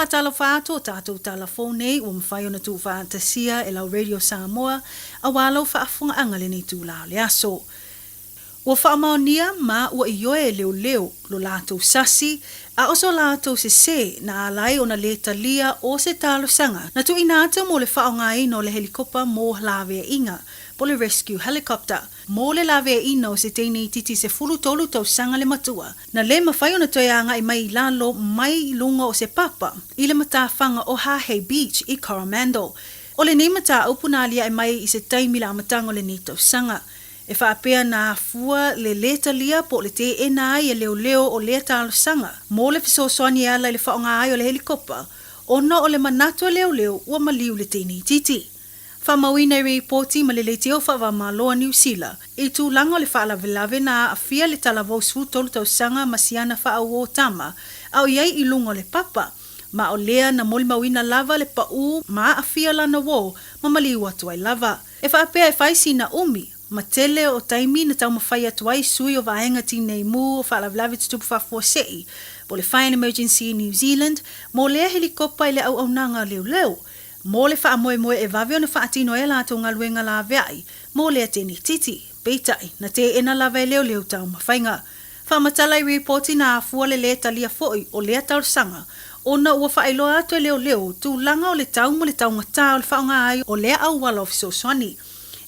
whaatala whaato tātou telefone o mwhai o na tū whaatasia e lau Radio Samoa a wālau whaafunga angale nei tū lao le aso. Ua whaamaonia ma ua ioe leo lo lātou sasi a oso lātou se na alai o na le talia o se talo sanga na tu inata mo le whaonga ino le helikopa mo lawe inga po le rescue helicopter mo le lawe ino se teine titi se fulu tolu tau sanga le matua na le mawhai o na toianga i mai lalo mai lunga o se papa i le matawhanga o Hahei Beach i Coromandel o le nei mata upunalia i mai i se taimila amatango le ni tau sanga. E whaapea na fua le talia po le te e na ai e leo o le talo sanga. Mo le fisosoani ala le whaonga ai o le helikopa, ona o le manatua leo ua maliu le teini titi. Whamawina i reporti ma le teo whawa maloa New Zealand. I tū langa o le whaalawelave na awhia le talavou sūtolu tau sanga masiana whaau o tama, au iai i lungo le papa. Ma o lea na moli mawina lava le pau ma awhia lana wo ma maliu atu ai lava. E whaapea e whaisi na umi, ma tele o taimi na tau mawhai atu ai sui o vaenga tinei mu o whaalawelawe tutupu whafuasei. Po le Fire and Emergency in New Zealand, mo lea helikopa i le au nanga leo. Mo le whaamoe e vave o na whaatino e lato ngaluenga la veai, mo lea teni titi, peitai, na te ena lava e leo tau mawhainga. Whaamatala i reporti na afua le talia foi o lea tau sanga, ona ua whaailoa atu e leo tu langa o le tau mo le tau ngata o le whaonga ai o lea au wala ofiso swani.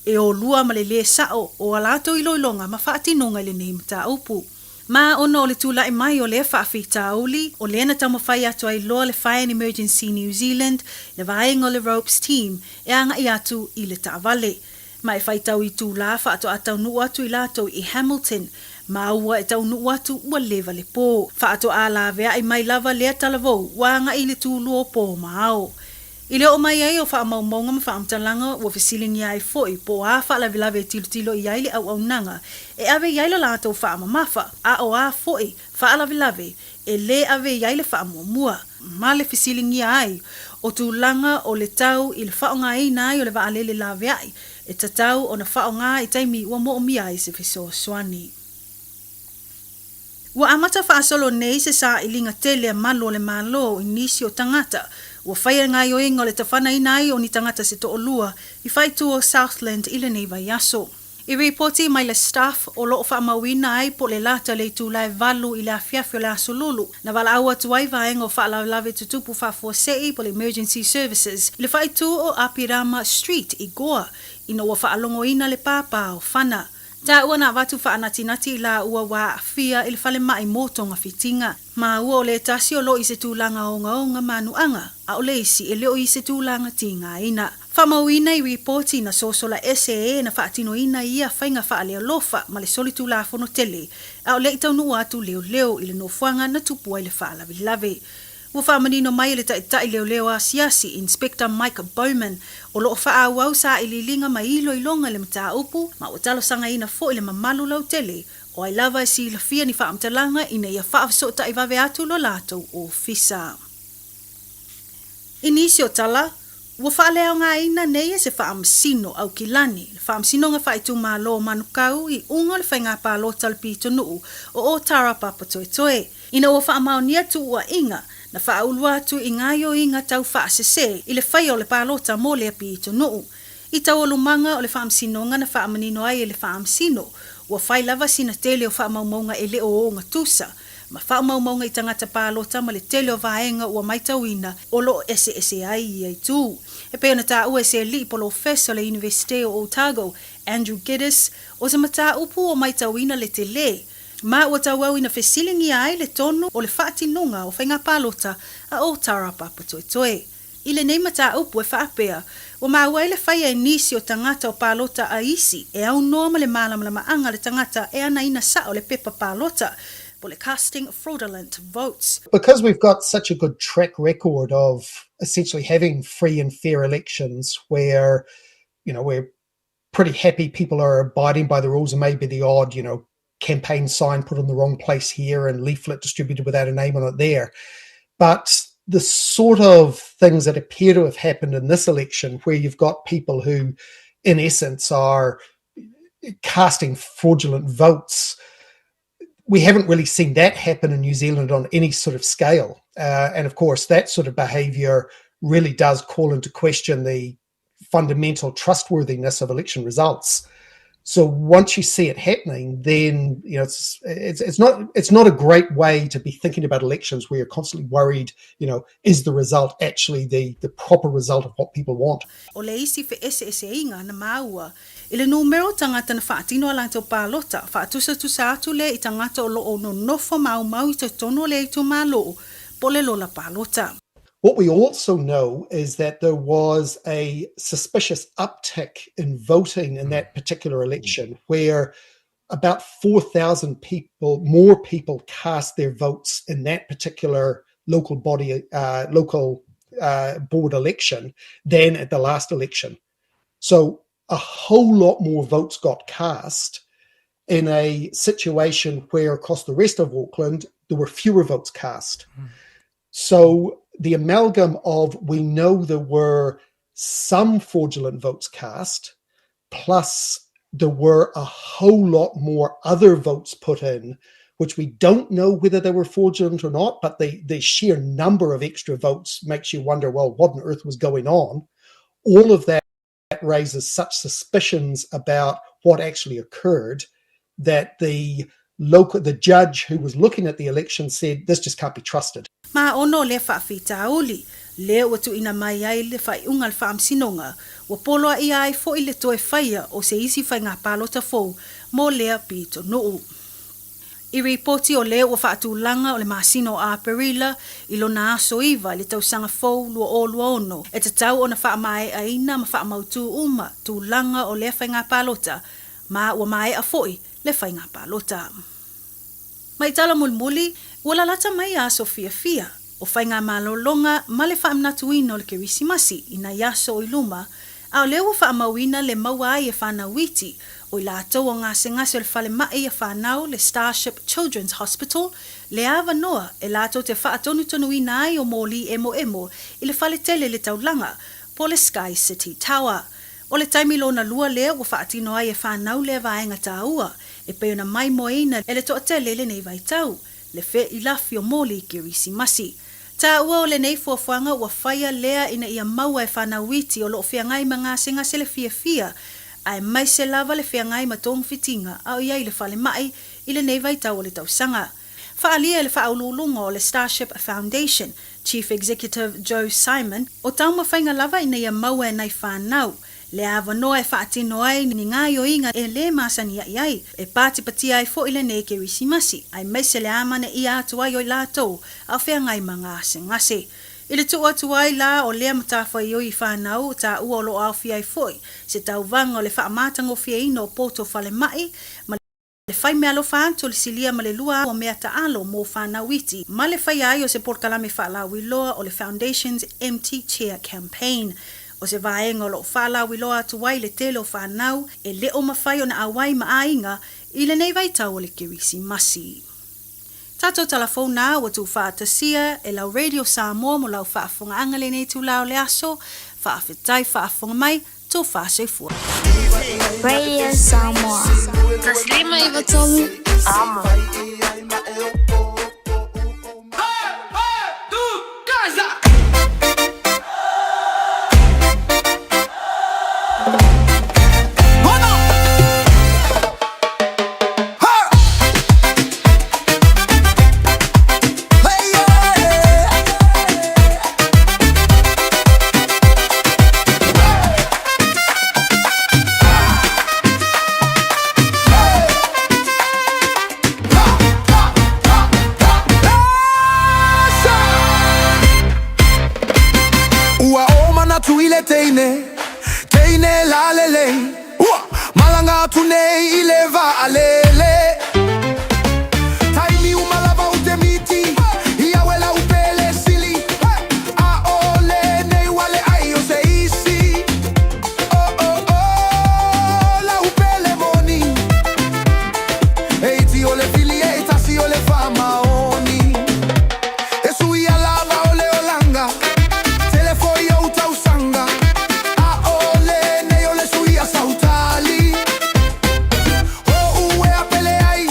E o lua ma le sao o alato iloilonga ma whaatinonga le nei mta upu. Ma ono o le tula i mai o le whaafita uli, o le na tau mawhai atu ai loa le Fire and Emergency New Zealand, le vaenga o le ropes team, e anga i atu i le taavale. Ma e whaitau i tūla whaato atau nu atu i lato i Hamilton, ma ua e tau nu atu ua leva le pō. Whaato a la vea i mai lava lea talavou, wanga i le tūlu o pō maao. I leo mai ai o whaamaumaunga ma whaamtalanga ua whisilingi ai foi po a whaalavilave tilo i aile au nanga e ave iaila lātou whaamamafa a o a foi whaalavilave e le ave iaile whaamumua ma le whisilingi ai o tūlanga o le tau i le whaonga i nai o le waalele lawe ai e tatau o na whaonga i taimi ua mo mi ai se whiso swani. Ua amata whaasolo nei se sa ilinga tele malo le malo i nisi o tangata ua whaia ngai o ingo le tawhana inai o ni tangata se to olua i whaitu o Southland i le nei vai aso. I reporti mai le staff o loo whaamawina ai po le lata le tūlai valu i le awhiawhio le aso lulu na wala aua tuai vaenga o whaalawelawe tutupu whafuasei po le emergency services i le whaitu o Apirama Street i Goa ina ua whaalongo ina le papa o whana. Ta ua na watu whaanatinati la ua wa fia ili whale mai motonga fitinga. Ma ua o le tasi o lo i se tūlanga onga manuanga, a o le isi e leo i se tūlanga tinga ina. Whamauina i reporti na sosola SAA na whaatino ina ia whainga whaalea lofa ma le soli tūla whono tele, a o le itau nua atu leo i le nofuanga na tupua i le whaalavilave. Ua whaamanino mai le tai leo a siasi Inspector Mike Bowman o loo whaawau sa ililinga mai iloilonga le mta upu ma o talo sanga ina fo ile mamalu lau tele o ai lava si la fia ni whaamtalanga ina ia whaafso ta iwave atu lo lato o fisa. Inisi o tala, ua whaaleo ngā ina neia se whaamsino au kilani. Le whaamsino ngā whaitu mā lo manukau i unga le whainga pā lo talpi tonu o Tarapapa Toetoe. Ina ua whaamaonia tu ua inga na whaaulua atu i ngaio inga tau whaasese i le whai o le pālota mō le api i tonu. I tau o lumanga o le whaamsinonga na whaamanino ai e le whaamsino, ua whai lava sina tele o whaamaumaunga e le o ngā tusa, ma whaamaumaunga i tangata pālota ma le tele o vaenga ua maitauina o lo ese ai i ai tū. E peo na tā ua se li polo fesa le Universite o Otago, Andrew Geddes, o se mata upu o maitauina le tele, ma ua tauau ina whesilingi ai le tonu o le whaatinunga o whainga pālota a o Tarapapa Toetoe. I le nei mata upu e whaapea, ua maua le whaia e nisi o tangata o pālota a isi e au noa ma le mālamalama anga le tangata e ana ina sa o le pepa pālota po le casting fraudulent votes. Because we've got such a good track record of essentially having free and fair elections where, we're pretty happy people are abiding by the rules and maybe the odd, campaign sign put in the wrong place here and leaflet distributed without a name on it there. But the sort of things that appear to have happened in this election where you've got people who, in essence, are casting fraudulent votes, we haven't really seen that happen in New Zealand on any sort of scale. And of course, that sort of behaviour really does call into question the fundamental trustworthiness of election results. So once you see it happening, then it's not a great way to be thinking about elections where you're constantly worried, is the result actually the proper result of what people want? O le isi fe ese inga na maua, ile numero tangata na whaatino alang palota, whaatusa atu le I tangata o loo no nofo mau I te tono le I tu malo, pole lola palota. What we also know is that there was a suspicious uptick in voting in that particular election, where about 4,000 more people cast their votes in that particular local board election than at the last election. So a whole lot more votes got cast in a situation where across the rest of Auckland, there were fewer votes cast. So the amalgam of, we know there were some fraudulent votes cast, plus there were a whole lot more other votes put in, which we don't know whether they were fraudulent or not, but the sheer number of extra votes makes you wonder, well, what on earth was going on? All of that raises such suspicions about what actually occurred that the judge who was looking at the election said, this just can't be trusted. Ma ono le whaafitauli, le watu ina mai ai le whaiunga le whaamsinonga, wa poloa ia ai fo I le toe whaia o se isi whai ngā palota fou, mo lea pito nuu. I ripoti o le wa whaatulanga o le masino a Perila, ilo na aso iwa le tausanga fou lua o lua ono, e te tau o na whaamae aina ma whaamautu uma, tūlanga o le whai ngā palota, ma wa mai a foi le whai ngā palota. Mai tala mulmuli, wala lata mai aso fia, o whai ngā malolonga ma le whaamnatuina o le kerisimasi ina yaso o iluma, a o lewa whaamawina le maua ai e whanawiti, o I lātou o ngase o le whale mai e whanau le Starship Children's Hospital, le awa noa e lātou te whaatonu-tonuina ai o mōli emo I le whale tele le taulanga, po le Sky City Tower. O le taimilo na lua lea wa whaatino ai e whanau le vaenga tāua, e peona mai moina e le toatele le nei vaitau, le fe I lafi o mōli kerisimasi. Tā ua o le nei fuafuanga ua whaia lea ina ia maua e whanawiti o loo whiangai ma ngase le fia, ai mai se lava le whiangai ma tōng fitinga au iai le whale mai I le nei vaitau o le tausanga. Whaalia le whaaululunga o le Starship Foundation, Chief Executive Joe Simon, o tau mawhainga lava ina ia maua e nei whanau, le awa noa e whaatino ai ni ngā yoinga e le masani iai, e pātipati ai fo I le nei kerisimasi, ai meise le amane I atu ai o I lātou, au whiangai ma ngase. I le tua atu ai la o lea matawha I oi whanau, tā ua o lo au fiai foi, se tau vanga o le whaamatango fia ino o poto whale mai, ma le whai mea lo whanto le silia ma le lua o mea taalo mō whanawiti, ma le whai ai o se porkalame whaalawi loa o le Foundation's Empty Chair Campaign. O se vaenga o lo whaalawi loa atu ai le tele o whanau, e leo mawhai o na awai maainga I le nei vaitau o le kerisimasi. Tato telefona o tu whaatasia e lau Radio Samoa mo lau whaafunga angale nei tu lau le aso, whaafetai whaafunga mai, tō whaasefua. Radio Samoa. Taslima Iva Tolu. Amo. Teine la lele, malanga tune ileva alele. Taimi umalava utemiti, iawela upele sili. Aole ne wale ayo se isi. La upele moni. Eiti ole fili eitasi ole fama oni. Esu ia lava ole olanga. Telefo yo utausanga. Sautali, oh uwe apele ai,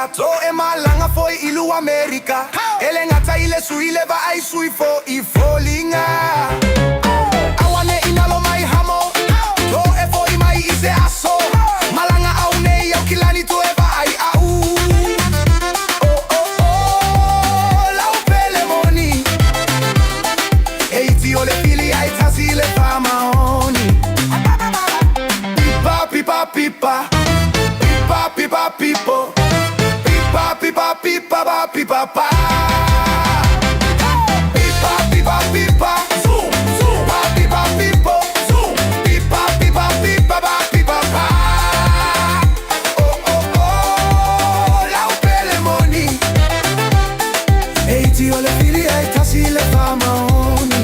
Africa to e malanga foi ilu America ele ngata ile suile ba ai sui fo I folinga awane inalo mai hamo to e foi mai ise aso malanga au nei au kilani to e ba ai au lau pele moni eiti ole fili ai tasile pa maoni pipa pipa pipa pipa pipo pipa pipa pipa ba pipa pa pipa pipa pipa zoom zoom ba pipa pipo zoom pipa pipa pipa ba pipa pa la pele moni eiti ole fili ai tasile pa maoni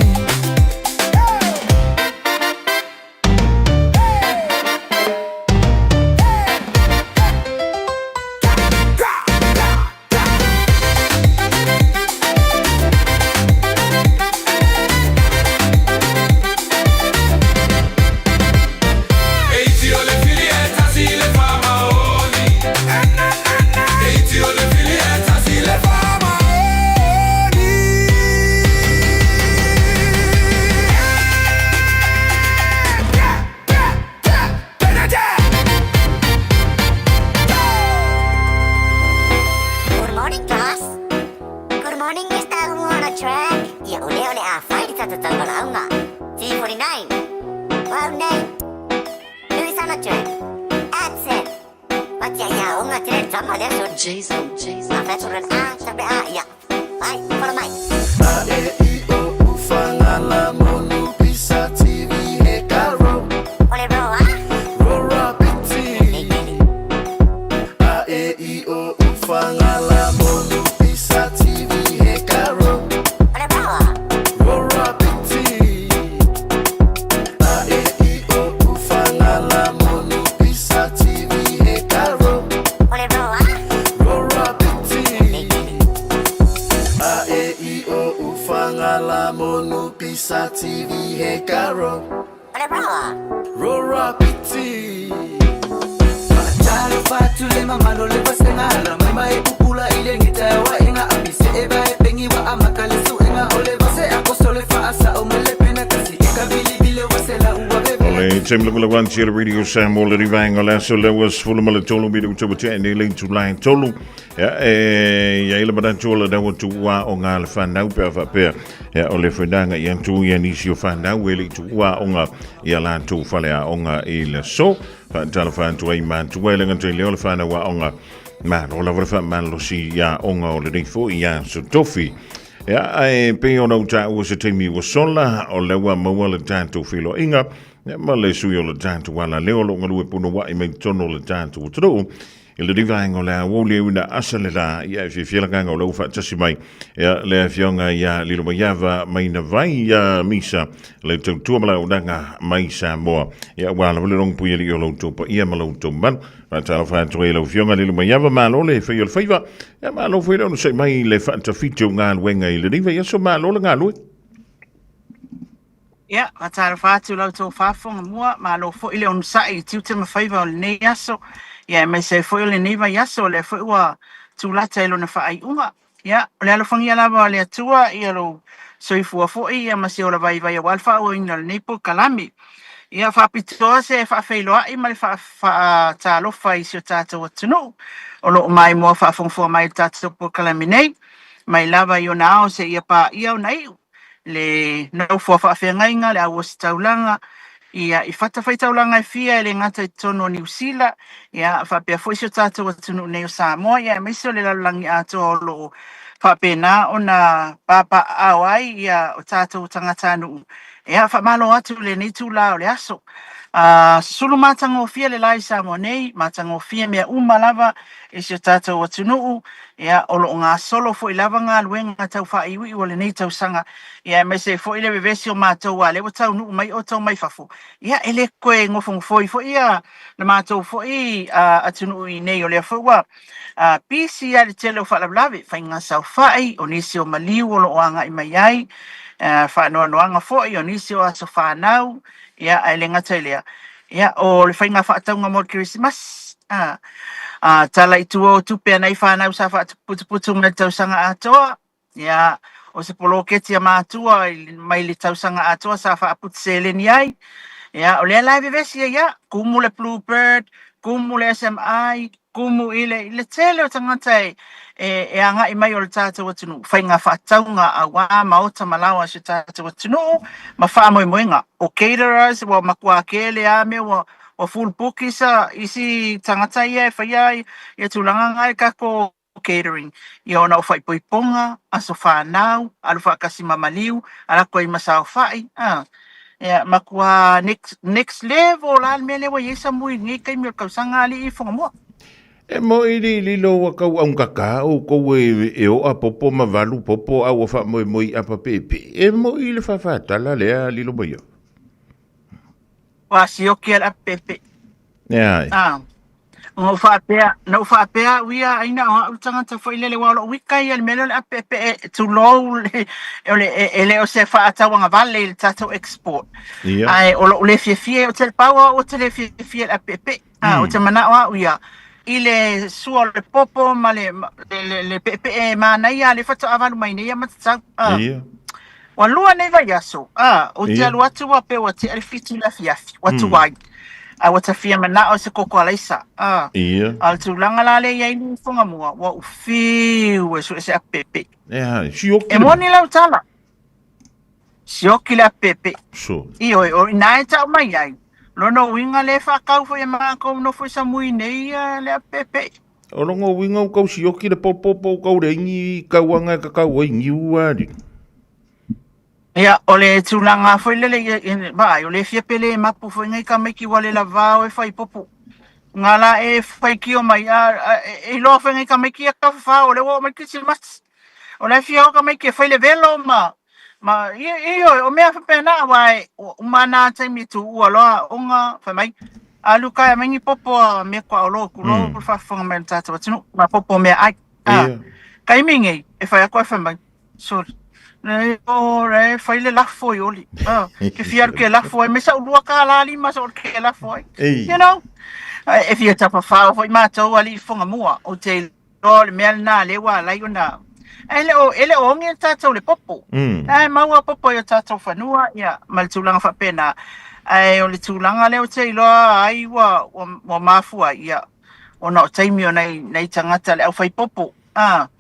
Chile Radio Samuel Rivang Alasso Lewis Fulmala Tolu Bidu Chubutani Link to Line Tolu Yaila Badanchola Dawu Wa Onga Fandau Pair Olefredanga Yantu Yanisio Fandau Willi to Wa Onga Yalan to Falea Onga Il So Fantalafan to a man to Welling until Yolfana Wa Onga Man all over the man Lucy Ya Onga already for Yan so Toffee. I pay on out was a team was sola or Lewa Mawala Tanto Filo Inga. Male suyo le tanto wala leo lo ngalo puno wa ime tono le tanto utro il divango la wole una asalela ya fiela ganga lo fa tasimai ya le fionga ya lilo mayava maina vai ya misa le tu mala udanga maisa mo ya wala le long puye lo to pa ia malo to man pa ta fa to lo fionga lilo mayava malo le fe yo faiva ya malo fe no se mai le fa ta fitu ngal wenga ile diva ya so malo le ngalo Yeah, matara fatu lau tō whāwhonga mua, ma lo fo ile on sai tiu te mawhaiva o le nei aso. Yeah, me se fo ile neiva yaso le fo ua tūlata ilo na whaai unga. Yeah, le alo whangi alawa le atua i alo soifua fo i a masi o la vai vai a walfa o ina le neipo kalami. Ia whapitoa se whawhailoa i ma le tālofa i sio tātou atunu. O lo mai mua whawhongfua mai tātou po kalami nei. Mai lava i o nao se ia pa ia o nai. Le nau fua whaawhengainga, le awas taulanga, ia I whatawhai taulanga I fia, le ngata I tono New Zealand, ia whapea fwysio tātou atunu nei o Samoa, ia miso le lalangi ato o lo whapena o na papa awai, ia o tātou tangatanu. Ia whamalo atu le ni tū lao le aso. Sulu matango fia le lai Samoa nei, matango fia mea umalava, isio tātou atunu, ia olo ngā solo fo I lava ngā luenga tau whaiwi o le nei tau sanga. Ia me se fo ile vevesi o mātou a lewa tau nuu mai o tau mai whafo. Ia ele koe ngofong foi fo ia le mātou fo I atunu I nei o lea fo ua. Pisi ia le tele o whalablawe, whai ngā sau whai o nisi o maliu o lo oanga I mai ai. Whanoa noanga fo I o nisi o aso whanau. Ia ele ngata lea. Ia o le whai ngā whaataunga mo Christmas. Tala i tua o tupe anai whanau sa wha putu mai tausanga atoa. Ia, o se poloketi a mātua mai le tausanga atoa sa wha putu seleni ai. Ia, o lea lai vesi ia, kumu le Bluebird, kumu le SMI, kumu ile tele o tangata e anga i mai o le tātou atunu. Whainga whaataunga a wā maota malawa se tātou atunu, ma wha moinga. O caterers, wa makua kele a me, o full book isi tangata ia e whaia ia tūlanga ngai kako catering. Ia ona o whai poiponga, aso whanau, alu whakasi mamaliu, ala koe i masao whai. Ia makua next level, ala mele wa yesa mui ngai kai mio kausanga ali i whonga mua. E mo ili lilo wa kau au kakao kou e o a popo ma valu popo au a wha moi apa pepe. E mo ili whawhatala lea lilo mai o. Wa sioki ala pepe. Ia. No whapea, wia aina o utangata fo ilele wala wikai al melo a pepe too low ele o se whaatawanga vale il tato export. Ai o le fie o te paua o te le fie a pepe. O te mana o wia. Ile sua le popo ma le pepe e mana ia le fata avalu mai nei matatau. Wa lua nei vai aso. O te alu atu wa pe wa te alfitu la fiafi. Watu wai. Wata fia mana o se koko alaisa. Al tu langa la le ia ilu funga mua. Wa ufiu e su se a pepe. E moni lau tala. Sioki le a pepe. Iyo o inae tau mai ai. Lono winga le whakau fo ia mākou no fo sa mui nei le a pepe. O longo winga o kau sioki le popo kau reingi kauanga kakau ingi uari. Ia, o le tūlanga fo ilele, vai, o le fia pele e mapu fo ingai ka maiki wale la vao e whai popo. Ngala e whai ki o mai, e loa fo ingai ka maiki a ka whao, le wo maiki si mats. O le fia o ka maiki e whai le velo Ma o mea whapena wai umana taimi tu ua loa onga whamai. Alu kai mangi popo mea kwa o loo kulo whawhanga mea tata watinu. Ma popo mea ai. Kai mingi e whai a koe whamai. Sorry. Re whai le lafo i oli. Ke fiaru ke lafo ai. Mesa ulua ka lali ma sa ke lafo ai. You know? E fia tapa whao whai mātou ali i whonga mua. O te lo le mea nā lewa lai o nā. Ele o nge tātou le popo. Maua popo i o tātou whanua, ia, ma le tūlanga whapena. O le tūlanga leo te iloa ai wa mafua, ia, o na o taimi o nei tangata le au whai popo.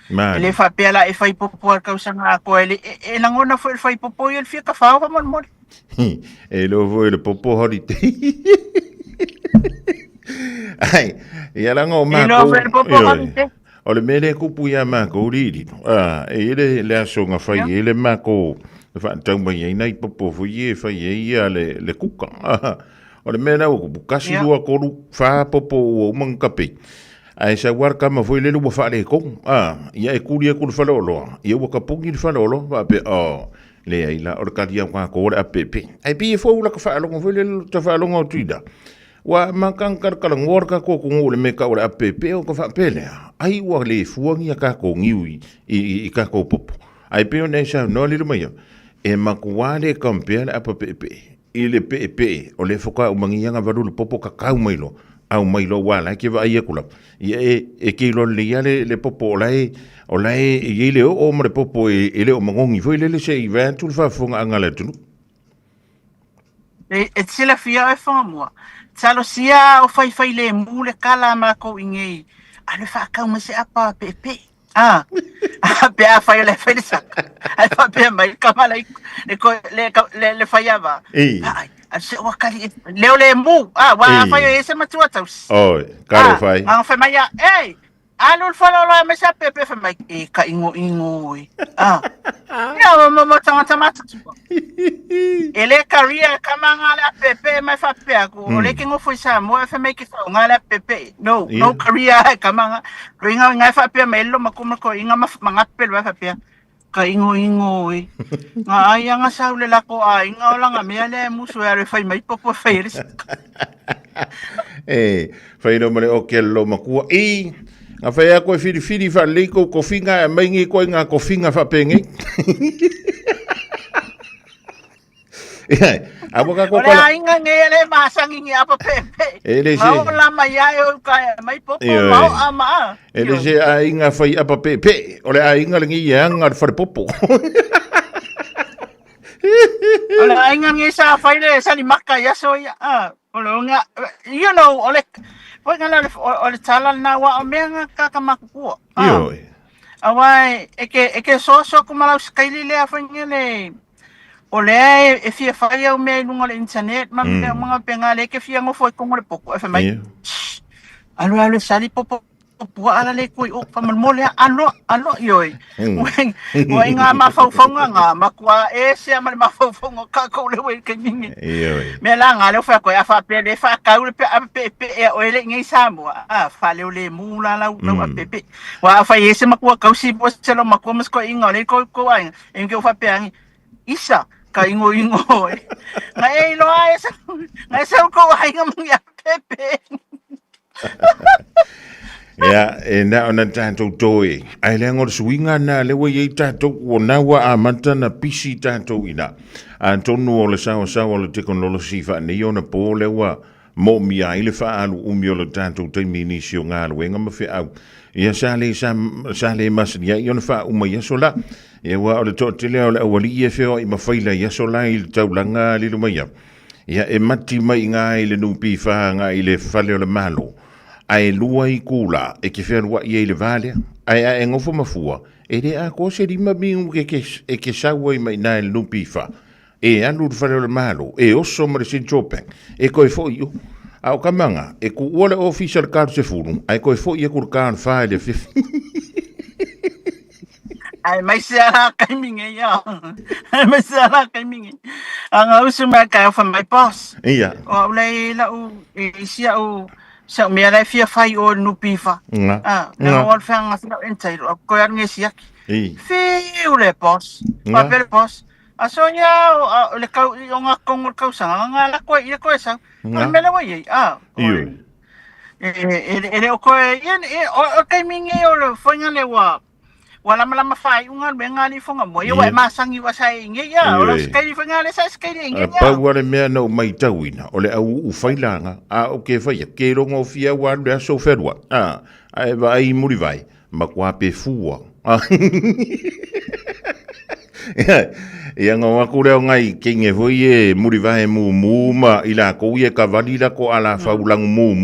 Le whapea la e whai popo ar kausanga a koe, e langona fo e whai popo i le fia ka whao wa mori. E lo vo le popo hori te. Ai, ia langa o mako. E lo vo le popo hori te. O le mele kupu ia mako riri. E ele asonga whai, ele mako whaatau mai ei nei popo fui e whai e ia le kuka. O le mele au kupu kasi lua koru wha popo o umangkapi. Ai sa warka ma foi le lua wha le kong. Ia e kuri e kuru whaloloa. Ia waka pungi le whalolo. Wape, le aila o le karia kwa kore a pepe. Ai pi e fau laka whaalonga foi le ta whaalonga o tuida. Wa makankar kalangor ka ko kungu le meka ora apepe o ko fa pele ai wa le fuangi ka ko ngiui I ka ko popo ai pe ne sa no le mai e makuale kampel apepe ile pepe o le foka o mangianga valu le popo ka ka mailo au mailo wala ke va ia kula e ke lo le popo lai o lai ile o mo le popo ile o mangongi foi le se iva tu fa funga ngala tu e tsela fia e famua Talo sia o fai le mule kala ma ko ingei. Ale fa ka mo se apa pepe. Pe a fai le fai sa. Ai fa pe mai kamala le faiava. Ai, se o kali le mu. Wa fai ese matua taus. Karo fai. Fa mai Alo whanau me sa pepe whamai ka ingo Ia mo tangata matutua. Ele karia kamanga la pepe mai whapea ko. O le kingo fui sa mo whamai ki whau ngā la pepe. No karia kamanga. Ringa ngai whapea me ilo makumako inga mangapel wa whapea. Ka ingo Ngā ai anga saule lako inga o langa mea le musu e are whai mai popo whairis. Whai no mare o ke lo makua Nga whaia koe whiri wha leiko kofinga e maingi koe ngā kofinga wha pengi. Awa ka ko Ole ainga ngele masangi ngi apa pepe. Ele Mau se lama ya ka mai popo Iyo, mau ama. ele se ainga fai apa pe ole ainga lengi yang ar far popo. Ole ainga ngi sa fai le sa ni maka ya so ya. Ole nga you know ole poi ngala ole tala na wa menga ka maku. Iyo. Awai eke so ku malau skaili le afa ngele. Ole e fia fai au me lunga le internet mam le mga pengale ke fia ngofo ko ngole poko e fa mai. Alo sali popo pua ala le koi o pa mole alo yoi. Wa nga ma fau nga makwa e se ma fau ka ko le we ke ningi. Iyo. Me la nga le fa ko fa pe le fa ka le pe o le ngai samu fa le mula la no pe wa fa yese makwa ka si bo se lo makwa mas ko inga le ko ai en ke fa pe ang isa ka ingo nga e lo ai sa ko ai nga mga pepe. Ya, na ona tanto toi. Ai le ngor swinga na le we i tanto ona wa amanta na pisi tanto ina. Antonu o le sao o le teknolosi fa ne ona po le wa mo mi ai le fa alu umi o le tanto te minisio ngā luenga ma fe au. Ia sa le mas ya ona fa uma ya sola. Ia wa o le to te le o le awali e feo i ma faila ya sola i le taulanga li lu mai. Ia e mati mai ngā i le nupi fa ngā i le fale o le malo. Ai lua i kula e ke whenua i le vale ai ngofo mafua e re a ko se rima mingu ke saua i mai nai le nupifa e anu whare le malo e oso mare sin chopeng e koe fo iu au kamanga e ku ole official card se funu ai koe fo i kur kan fa le fif Ai mai se ara kaiminge ya. Mai se ara kaiminge. Anga usu mai ka fa mai boss. Ia. O le la u e sia u sa me ala fia fai o nupifa. Na o fanga sa entai ko ya nge sia. Fi le boss. Pa per boss. Asonya le ka o nga kong ka sa nga la ko i ko sa. Me la wai Iyo. E o ko yen o kaiminge o le fanga le wa. Wala malama fai unga benga ni fonga mo yo masangi wa sai nge ya ola skai fonga le sai skai nge ya pa wale me no mai tawina ole au u failanga o ke fai ke rongo fia wa le so ferwa ai vai muri vai ma kwa pe fua ia nga wa ku le ngai ke nge voi e muri vai mu ma ila ko ye ka valila ko ala faulang mu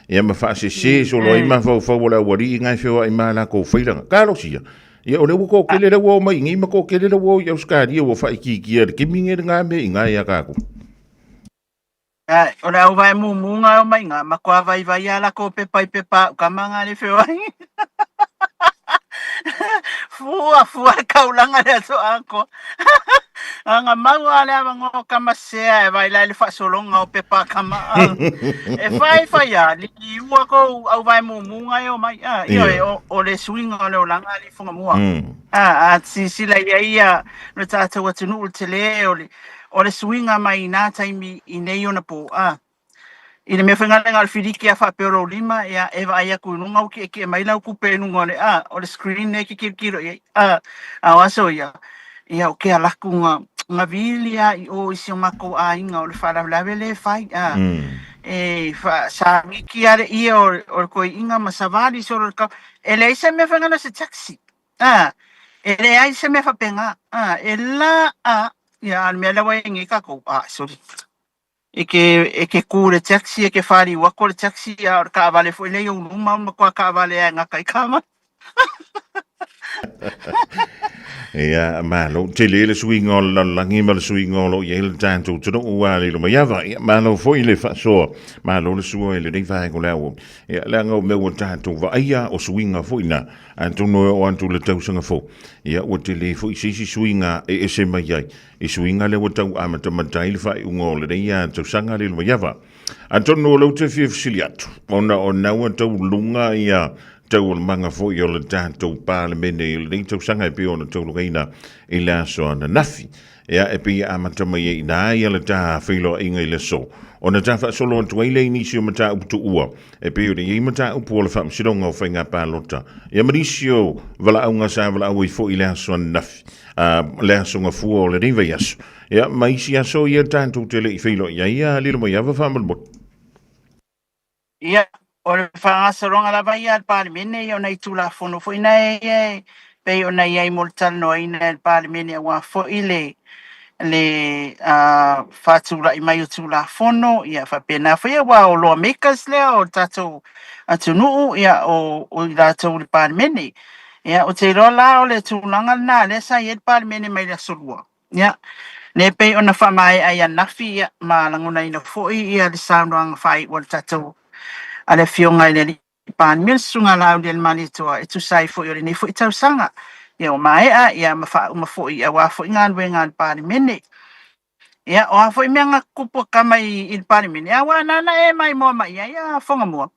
ia ma fa se so lo ima fa wala wari ngai fe wa ima la ko failanga kalo sia ia o le ko ke le wo mai ngi ma ko ke le wo ia skari wo fa ki ke minge nga me nga ia ka ko o le au vai mu nga o mai nga ma kwa vai ala ko pe pa ka manga le fe wa fua kaulanga le so anko anga mau ale abango kama sea e vai la le fa solonga o pepa kama e fai ya li ua ko au vai mumunga yo mai io o le swing o le langa li funga mua si la ia no tata watunu te le o le swinga mai na taimi i nei ona po Ina me whenga ngal whiriki a whapero lima ea ewa aia kununga o ke mai lau kupe nunga o le screen ne ki kiro a waso ia o ke alaku nga vili i o isi o mako a inga o le whalaulawe le whai e sa miki are ia o koe inga masawari so le kau e le isa me whenga na se taxi e le aisa me whapenga e la ia al mea lawa ingi kako sorry Eke kure taxi eke fari wako le taxi a ka vale foi le un ma ko ka vale nga kai kama ia ma lo te le swing on la langi ma swing on lo ye le tanto to no wa le ma ya va ma lo foi le fa so ma lo le suo le dei va ko la o ia la ngo me o tanto va ia o swinga foi na anto no o anto le tau sanga fo ia o te le foi si swinga e se mai ai e swinga le o tau a mata matai le fa ngo le ia to sanga le ma ya va anto no lo te fi fsiliato ona o tau lunga ia tau manga fo i o le tātou pālemene i le tau sanga e pe o na tau lugaina i le aso ana nafi. Ea e pe a matama i na ai ala tā whilo inga i le so. O na tā wha solo atu ai le inisi o mata upu ua. E pe o le i mata upu o le wha msironga o whainga pālota. Ea marisi o wala aunga sa wala au i fo i le aso ana nafi. Le aso ngā fua o le riva yaso. ia maisi aso ia tātou te lei whilo ia lilo mai awa whamalmo. Ia, o le whangasaronga lava ia al palimene, o nei tūla whono fo ina pei o nei ei moltano ina al palimene wa fo ile le whatūra i mai o tūla whono, ia whapena fo ia wa o loa mekas lea o tātou atunuu, ia o i rātou le palimene. Ia, o te rola o le tūlanga nā, le sa i e palimene mai le solua. Ia, ne pei o na whamai ai anafi ia, ma languna ina fo ia le saunoanga whai o le tātou ale fionga le pan mil sunga la le mali toa e tu sai fo yo ni fo tau sanga ia o mai a ia ma fa uma fo ia wa fo ngan we ngan pan mene ia o fo me nga kupo kama i pan mene ia wa nana e mai mo mai ia fonga mo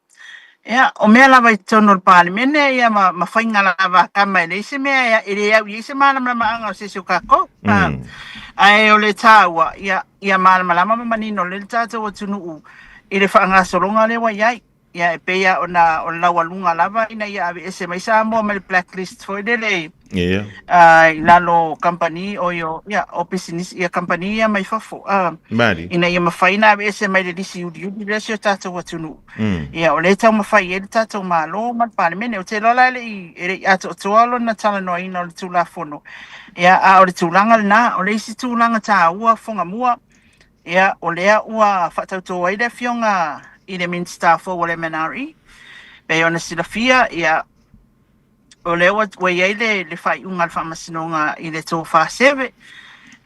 ia o me la vai tono pan mene ia ma fa ngala va kama le se me ia ile ia se mana ma anga se su ka ko ai o le tawa ia mana ma manino le tata o tunu i le whaangasoronga le wa iai. Ia e peia o la walunga lava ina ia ave ese mai sa mo le blacklist foi de le. Ia. I lalo company o yo ia o business ia company ia mai fafo. Mari. Ina ia mawhaina ave ese mai le disi udi le sio tātou watunu. Ia o le tau mawhai e le tātou malo man palimene o te lola le i ato toalo na tala noa ina o le tūla fono. Ia a o le tūlanga le nā o le isi tūlanga tā ua fonga mua. Ia o lea ua whatautoa i le fionga i le Minster fo wale menari. Pe ona sila fia ia o lea ua iei le whai unga le whamasinonga i le tō whaseve.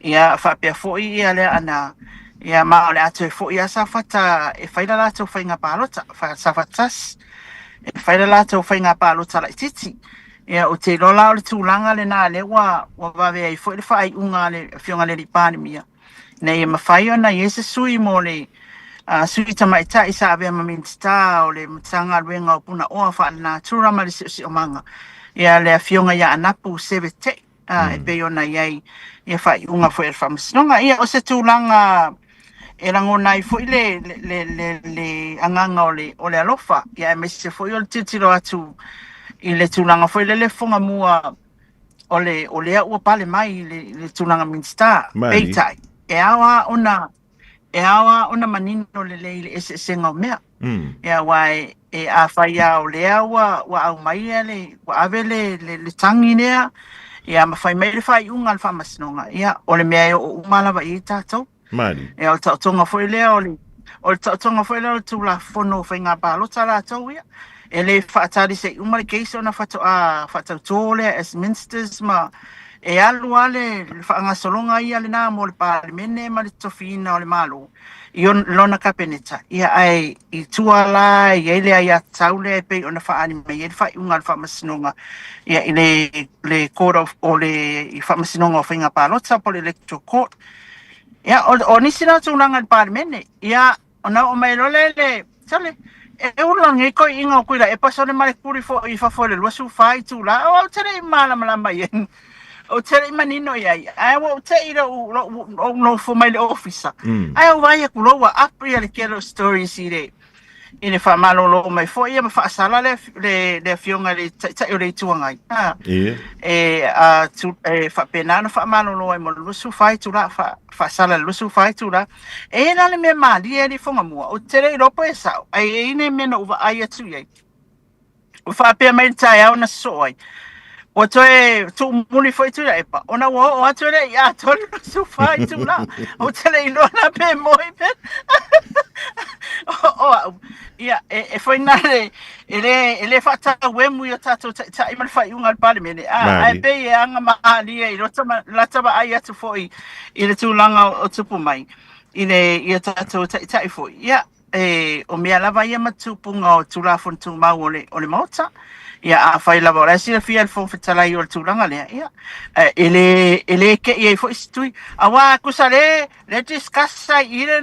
Ia whapea fo i ia le ana. Ia maa o le ato e fo ia sa whata e whaila lato whainga pālota. Sa whatas. E whaila lato whainga pālota la i titi. Ia o te lola o le tūlanga le nā le ua wawea i fo i le whai unga le fionga le ripani mia. Nei e mawhai ona i ese sui mo le sui tamaita i sa avea maminsta o le matanga ruenga o puna oa wha na tūrama le si o manga. Ia le fionga ia anapu seve te e pe ona iai ia whai unga fo e whamasinonga. Ia o se tūlanga e rangona i fo i le anganga o le alofa. Ia e mese fo i o le titiro atu i le tūlanga fo i le fonga mua o le ua pale mai le tūlanga minsta. Peitai. E awa ona manino le leile ese senga o mea. Ea wai e a whaia o lea wa au mai le wa ave le tangi nea. Ea ma whai mai le whai unga le whamasinonga. Ea o le mea o umalawa i tātou. Mari. Ea o tautonga fwoi lea o le tautonga fwoi lea o tūla whono whainga pālota rātou ia. E le whaatari se umare keisi ona whatau tōlea as ministers ma e alu ale whaangasolonga ia le nā mo le palimene ma le tofina o le malo. I lona kapeneta. Ia ai i tuala i eile ai a taule e pei ona whaani mai e le whai unga le whamasinonga. Ia i le court of o le i whamasinonga o whainga pālota po le electoral court. Ia o nisi nā tūlanga le palimene. Ia o nā o mai lole le tale. E ulang e koi inga o kuira e pasone mare kuri fo i whafole luasu whai tūla. O tere i malama ien. O tere manino iai. Ai o te ira o no fo mai le officer. Ai o vai e kuloa apri ale kero stories i le. I le whamalo lo mai fo ia ma whaasala le fionga le tai o le tuangai. E whapenana whamalo lo ai mo lusu whai tūla whaasala lusu whai tūla. E na le mea maali e li fonga mua. O tere i ropo e sao. Ai e ine mena uwa ai atu iai. O whapea mai tai au na soai. O toe tu muli foi tu e pa ona o atu le ia tolu su fai tu la o tele ilo na pe moi pe o ia e foi na ele fata we mu yo tato ta i mal fai unga palimene a pe e anga ma ali e lo tama la taba ai atu foi i le tu langa o tupu mai i le ia tato ta foi ia o me lava ia matupunga o tu la fon tu ma o le mauta. Ia a whai lava ora si fia fo fetala i o tūranga lea ia ele ke ia fo istui a wa kusale le discassa ire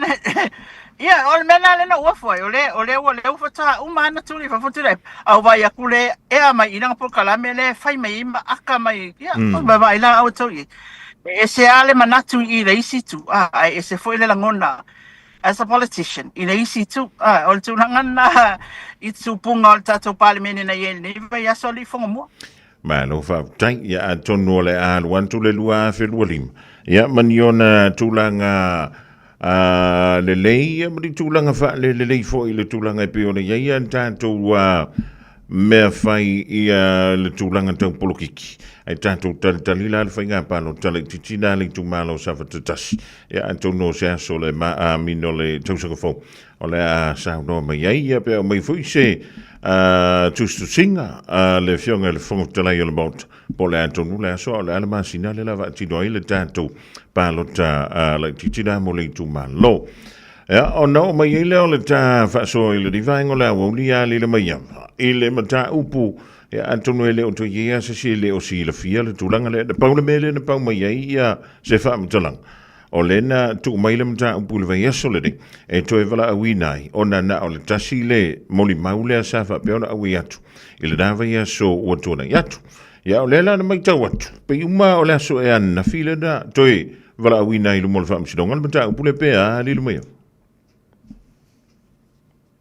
ia ol mena le na ua foi ole ufata umana tuli fa fotule a wa ia kule e mai ina po kala mele fai mai ma aka mai ia o ba ila auto i e se ale manatu i le isitu e se foi le langona as a politician in easy to ol tūlanga na i tūpunga o tato palimene na iei nei vai asoli fonga mua. ma lo fa tai ya tonu le a wan tu le lua fe lualim ya maniona tulanga le lei mri tulanga fa le lei fo ile tulanga pe ona ya tanto me fai ia le tulanga tau polokiki ai tanto talila le fainga palo tale titina le tu malo sa fatatas ya antono se so le ma mino le tau sa fo ole a sa no me ia pe me foi se tu singa le fionga le fo tala ile bot pole antono le so le alma sina le lava ti do ile tanto palo ta le titina mo le tu malo ja, no, maar je lele ta fa so ile di vango la wo li ali le mai ile mata upu ya antonu ele o to ye se sile o sile fia le tulanga le pa le mele ne pa mai ya se fa mtalang o lena tu mai le mata upu le vai solidi e to e vala awinai ona na o le tasile moli maule sa fa pe ona awi atu ile dava ya so o to na yatu ya o lela na mai tawatu pe uma o la so e an file da to e vala awinai le mol fa msidonga le mata upu le pe a li le mai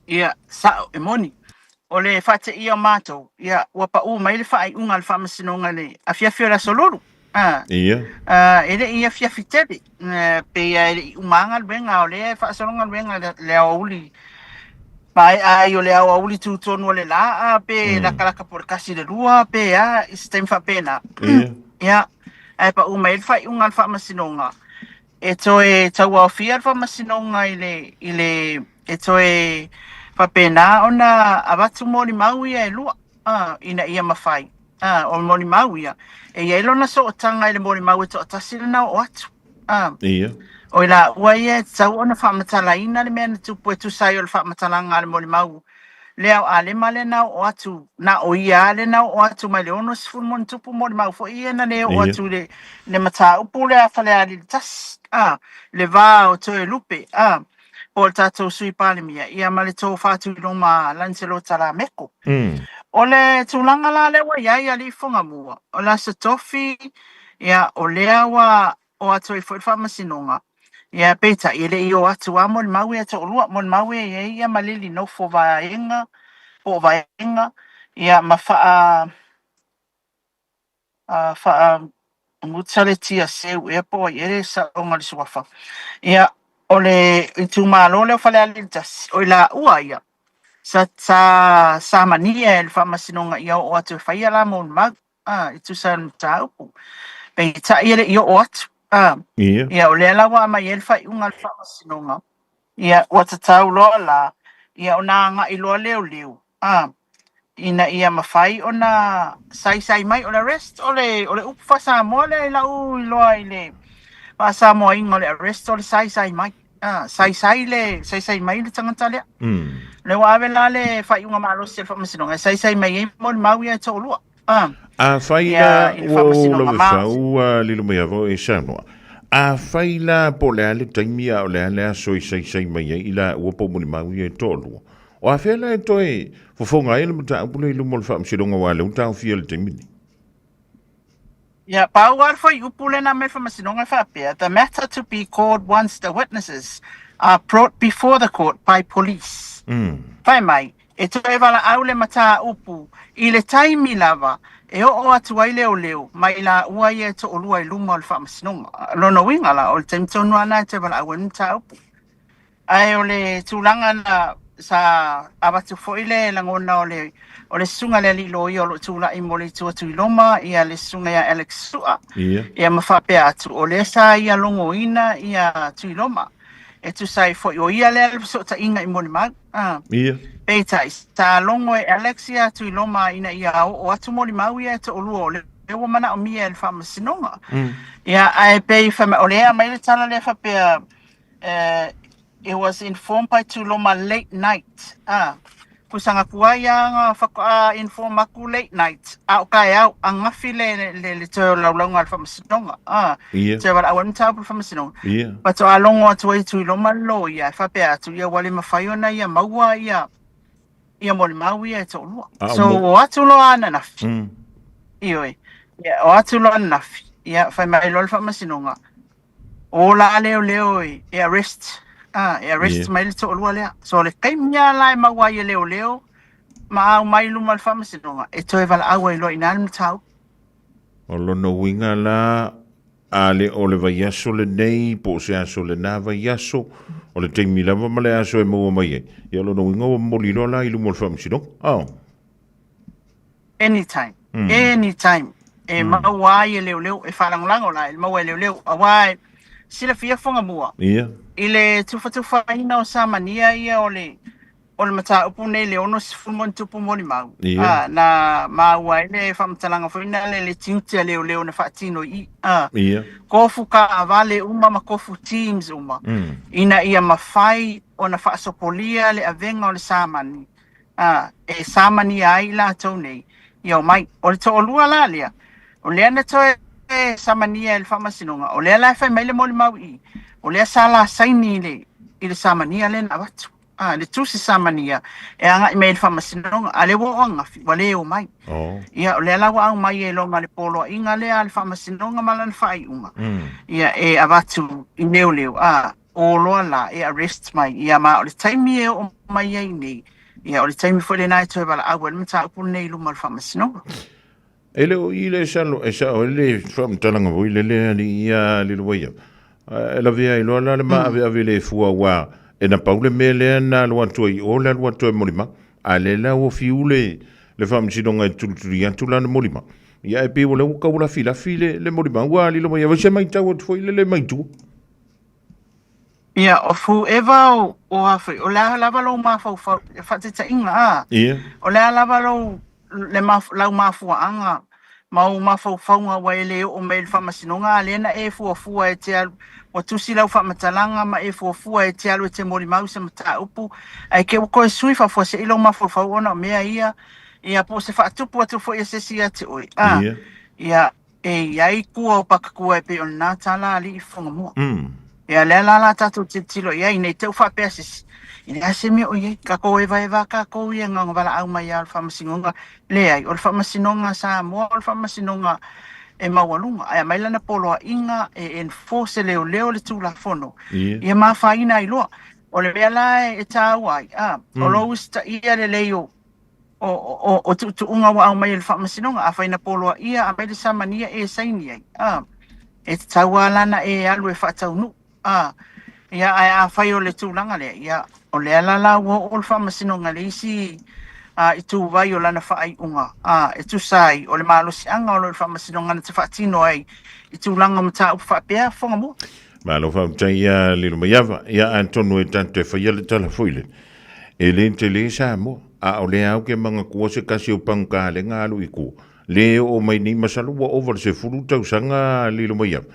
Ia, sao e moni. O le whate ia mātou. Ia, wapa u mai le whaai unga le whamasinonga le. A fiafio la soloro. Ia. Ele ia fiafitele. Pe ia ele umanga le benga o le whaasolonga le benga le auli. Pai ai o le auli tu tonu le la. Pe la kalaka por kasi le rua. Pe ia, istem whapena. Ia. Ai pa u mai le whaai unga le whamasinonga. E toe tau au fia le whamasinonga ile e toe papena ona abatu moli mauia e lua ina ia mafai o moli mauia e ia ilona so o tanga ile moli mau to tasile na o atu ia o ila uaia tau ona whamatala ina le mea tupu e tu sai o le whamatalanga le moli mau leo ale male na o atu na o ia ale na o atu mai le ono sifu mon tupu moli mau fo ia na le o atu le mata upu le a fale ali tas le va o toe lupe o le tātou sui pāle mia, ia ma le tō whātu i roma Lancelo Tara Meko. O le tūlanga la lewa iai a li whonga mua. O la sa tofi, ia o lea wa o atu i fwoi whamasinonga. Ia peta, i le i o atu a mo le maui atu o lua, mo le maui e ia ma lili no fo vaenga, o vaenga, ia ma faa ngutale tia seu e po i ere sa o ngali suafa. Ia, o le tu malo le fale ali tas o la uaia sa mania el famasinonga ia o atu faia la mo mag itu san taupu pe ta ia le o atu ia o le la wa mai el fai unga famasinonga ia o tau lo la ia ona nga i lo leo ina ia mafai ona sai mai o le rest o le upa sa mo le la u lo ile Pasa mo ingo le arresto le sai mai. Sai mai le tangata le. Le wa vela le fai unga malo se fa masinonga. Sai mai mo mau ia to lua. Fai la o le fa lilo mai avo e sanwa. Fai la po le ale taimia o le ale so sai mai ila o po mo mau ia to lua. O a fela e toi fofonga ele mata pule lu mo fa masinonga wa le unta fiel taimini. Yeah, power for you pulling a me from a sinonga fapia. The matter to be called once the witnesses are brought before the court by police. Pai mai, e to e wala aule mata upu, i le taimi lava, e o atu ai leo, mai la ua ia to olua i luma o le wha masinonga. Lono winga la, o le taimi tonu ana te wala aue mta upu. Ai o le tūlanga na sa abatu foile langona o le sunga le lilo i o lo tūla i mole tua tui loma ia le sunga ia Alex Sua ia mawhapea atu o le sa ia longo ina ia tui loma e tu sai fo o ia le so ta inga i mole mag peita sa longo e Alex ia tui loma ina ia o atu mole mau ia to olua o le ewa mana o mia e le whamasinonga ia ai pei whama o lea mai le tala le whapea it was informed by Tuloma late night. Kusanga kuaya nga whaka inform aku late night. O kai au ang ngafi le teo laulanga alfa masinonga. Te wala awan tapu alfa masinonga. Pato alongo atu ai Tuloma lo ia. Whape atu ia wale mawhaiona ia maua ia. Ia mole mau ia e to lua. So o atu lo ana nafi. Ioi. O atu lo ana nafi. Ia whai mai lo alfa masinonga. O la leo e arrest. Arrest mai le to lua lea. So le kaimia lai maua ia leo. Ma au mai luma le whamasinonga. E toi wala awa i lo inani mtau. O lono winga la ale o le vaiaso le nei po se aso le na vaiaso o le teimi lava ma le aso e mo mai e. Ia lono winga o molino la ilu mo le whamsino. Anytime. Anytime. E mawai e leo e whalangolango la, e mawai leo awai sila fia fonga mua. Ia. Ile tufa ina o samania ia o le mata upu nei le ono sifumon tupu moni mau. Ia. Na mawai le whamtalanga fwina le tiutia leo na whaatino i. Ia. Kofu ka avale uma ma kofu teams uma. Ina ia mawhai o na whaasopolia le avenga o le samani. E samani ai la tau nei. Ia o mai, o le to olua la lea. O lea na toe samania e le whamasinonga. O lea la whai mai le moli mau i. O lea sala saini i le samania le na watu. Le tusi samania. E anga i mai le whamasinonga. A le wo angafi, wa leo mai. Ia o lea la wa au mai e longa le polo. Inga lea le whamasinonga mala le whai unga. Ia e a watu i leo. O loa la e arrest mai. Ia ma o le taimi e o mai ei nei. Ia o le taimi fwele nai toe wala au. E le mata upu nei luma le whamasinonga. Ele o ile salo e sa o le from talanga o ile le ali ia le loia. Ela via i loa le ma ave le fua wa e na paule mele na lo atu i o le lo atu molima. Ale la o fiule le fam sidonga e tulturi antula na molima. Ia e pe o le ka ula fila file le molima wa li lo ia se mai tau o foi le mai tu. Ia o fu eva o afi o la lava lo ma fa ta inga Ia. O la lava lo le ma lau ma fu anga mau ma fa wa ele o mail fa masinonga lena e fu e te o tusi lau fa matalanga ma e fu e te alu te mori mau se mata upu ai ke ko sui fa se ilo ma fa ona mea ia po se fa tupu atu fo se sia te oi ia e ai ku o pa ku e pe ona tala ali fu mo ia la tatu tilo ia nei te fa pesis ina se me o ye ka ko e vai va ka ko ye nga wala au mai al fa masinonga le ai o fa masinonga sa mo o fa masinonga e mawalunga ai mai lana polo inga e enforce leo le tula fono ia ma fa ina i lo o le bela e tawai o lo usta ia le leo o tu unga wa au mai al fa masinonga a fa ina polo ia a mai sa mania e saini ai e tawala na e alu e fa taunu ia a fa yo le tulanga le ia o le ala o fa masinonga le isi i tu vai o lana whaai unga e tu sai o le malosi anga o le fa masinonga na te whaatino ai i tu langa mata upa whapea whonga mo Malo fa tai ia lilo maiava ia antonu e tanto e whaia le tala fuile e le te le sa mo a o le au ke manga kua se kasi o pangka le ngalu i ku le o mai ni masalu wa over se furu tau sanga lilo maiava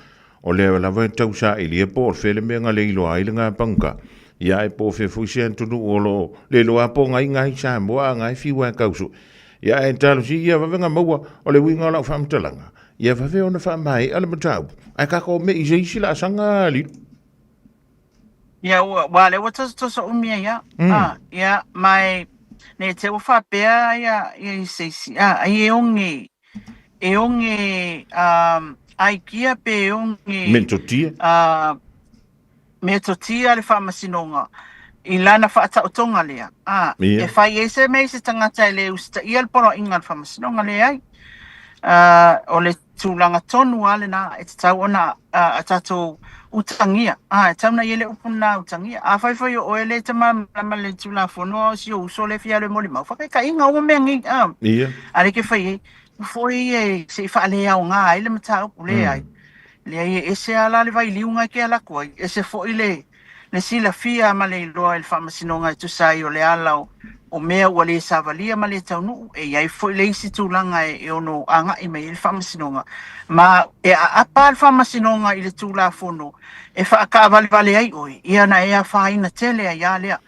o le lava tau sa i le po fele me nga le ilo ai le nga pangka ia e po fe fuisi antonu o lo le lo apo ngai sa mo ngai fiwa kausu ia e talo si ia vavenga maua o le winga la famtalanga ia vave ona fa mai ala matau ai ka ko me i sila sanga li ia wa le wata so umia ia ia mai ne te fa pe ia i se si ai e onge ai kia pe onge metotia le fa masinonga ilana fa tonga lea e fa ese me se tangata le usta ia le poro inga fa masinonga le ai o le tulanga tonu ale na e tau ona atato utangia e tau na yele upuna utangia a fai o ele tama le tula fono si o so le fia le moli mau fa ka inga o me ngi ale ke fai foi e se fa le au nga ile mata o le ai le ai ese ala le vai liunga ke ala ko ese foi le sila fia ma le loa il fa masinonga tu sai o le ala o mea ua le savalia ma le taunu e ai foi le isi tūlanga e ono anga i mei le whamasinonga. Ma e a apa le whamasinonga i le tūla fono e whaaka vale ai oi. Ia na e a whaina tele a ia lea.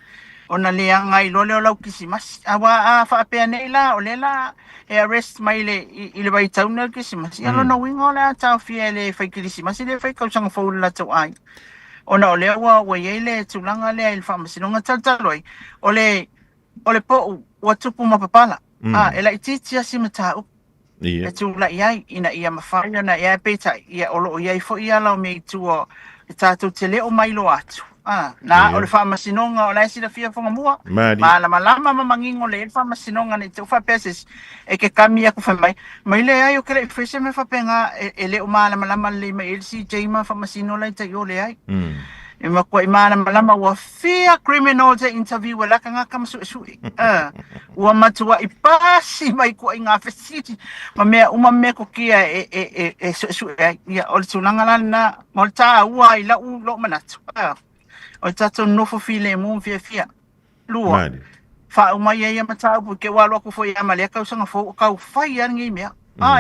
Ona le anga i lole o lau kisimasi. Awa a whaapea nei la o le la e arrest mai i le vai tauna kisimasi. Ia lona winga o le a tau fia le whai kisimasi le whai kausanga whaulu la tau ai. Ona o le awa ua iei le tūlanga lea i le whamasinonga taltaloi. O le po ua tupu mapapala. E la ititia si matau. E tūla iai ina ia mawhaia na ia peta ia olo o iai fo ia lau mei tua e tātou te leo mai lo atu. Na o le whamasinonga o lai sila fia whangamua. Malama mamangingo le whamasinonga ni te uwha peses e ke kami aku whamai. Mai le ai o kere i whese me whapenga e le o malama le ma elsi jaima whamasino lai tai o le ai. E makua i malama ua fia criminal te interview e laka ngaka masu e sui. Ua matua i pasi mai kua i ngā whesiti. Ma mea uma mea ko kia e sui ai. Ia o le tūlanga lana mo le tā ua i lau lo manatu. O tato nofo file mo fia lua fa o mai ia mata o ke walo ko foi ama le ka usanga fo ka fai an ngi mea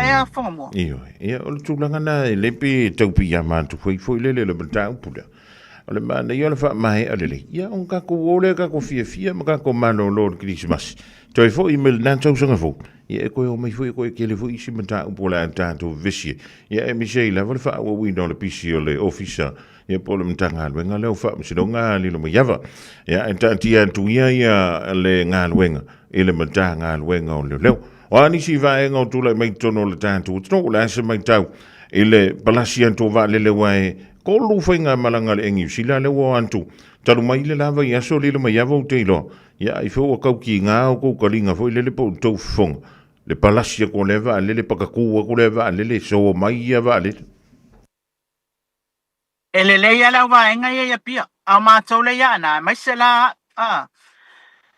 e fo mo ia o tulanga na le pe taupi ya man tu foi le mata o pula o le mana ia le fa mai ale ia on ka ko ole ka ko fia ma ka ko mano lord christmas toi fo email nan tau sanga fo ia ko o mai foi ko ke le fo isi mata o pula tanto visi ia mi sei la fa o wi dans le pc le officer ia pole mtanga luenga leo fa msidonga lilo mayava ia entantia tuia ia le ngaluenga ile mtanga luenga o leo o ani si va en o tula mai tono le tantu tno la se mai tau ile palasia to va le wai ko lu fainga malanga le engi sila le wo antu talu mai le lava ia so lilo mayava o teilo ia i fo ka ki nga o ko kalinga fo ile le po to fong le palasia ko leva le pakaku ko leva le so mai ia va le ele le ia la va enga ia pia a ma tole ia na mai se la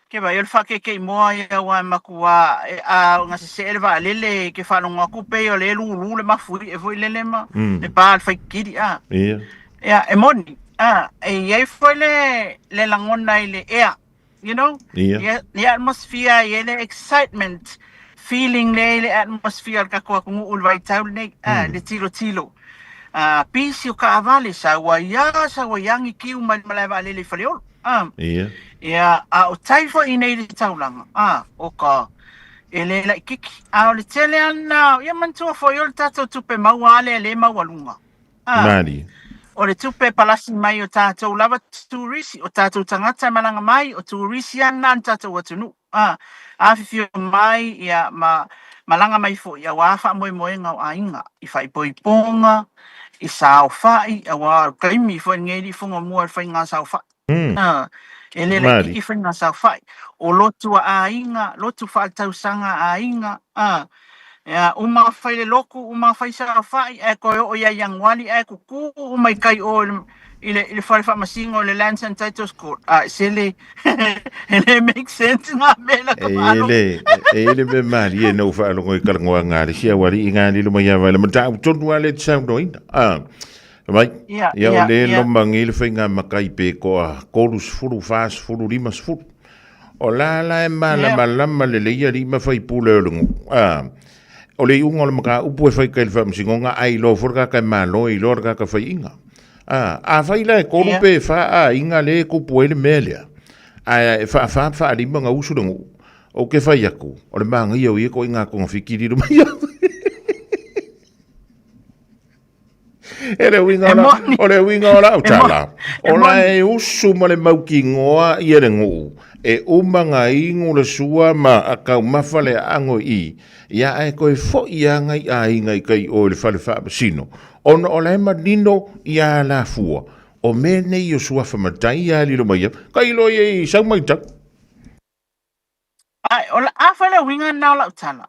ke va yo fa ke mo ia wa makua a nga se ele va le ke fa no ku pe yo le lu le mafu e foi le ma e pa fa kidi ia e moni e ia foi le langona ile you know the atmosphere ile excitement feeling le atmosphere ka ko ngu vai tau ne le tilo pisi o ka avale sa wa yangi ki o malava le faleol ia o taifo i nei taulanga o ka ele la kiki o le tele ana ia mantua fo yo tato tupe mawale le mawalunga mari o le tupe palasi mai o tato lava turisi o tato tangata malanga mai o turisi ana tato watunu afifio mai ia malanga mai fo ia wafa moi nga o ainga i fai poiponga i sao fai awa kaimi fo ngeli fonga mo fai nga sao fai ele le ki fai nga sao fai o lotu ainga lotu fa tau sanga ainga ya uma fai le loku uma fai sao fai e ko o ia yang wali e ku mai kai o ile fai fa masingo le Lands and Titles Court sele ele make sense nga mela ka ele be mari no fa lo ngoi kala ngoa ngari sia wari ngani lo maya vale mata ton wale sound doin mai ia le lo mangil finga makai pe ko kolus fulu fas fulu limas fulu o la e mala le ia rima fai pule lo o le unga lo maka upu fai kai fa msingonga ai lo forka ka malo i lo ka fai inga fai la ko pe fa inga le ko puele melia fa li manga usu o ke fai aku o le manga ia o ko inga ko fikiri do mai ele winga ola utala ola e usu male mauki ngoa ia le ngu e umanga ingu le sua ma aka mafale ango i ia e ko fo ia ngai ngai kai o le fale fa sino ono ola e madino ia la fua o mene i sua fa matai ia li lo mai kai lo i sa mai ta ola afale winga na ola utala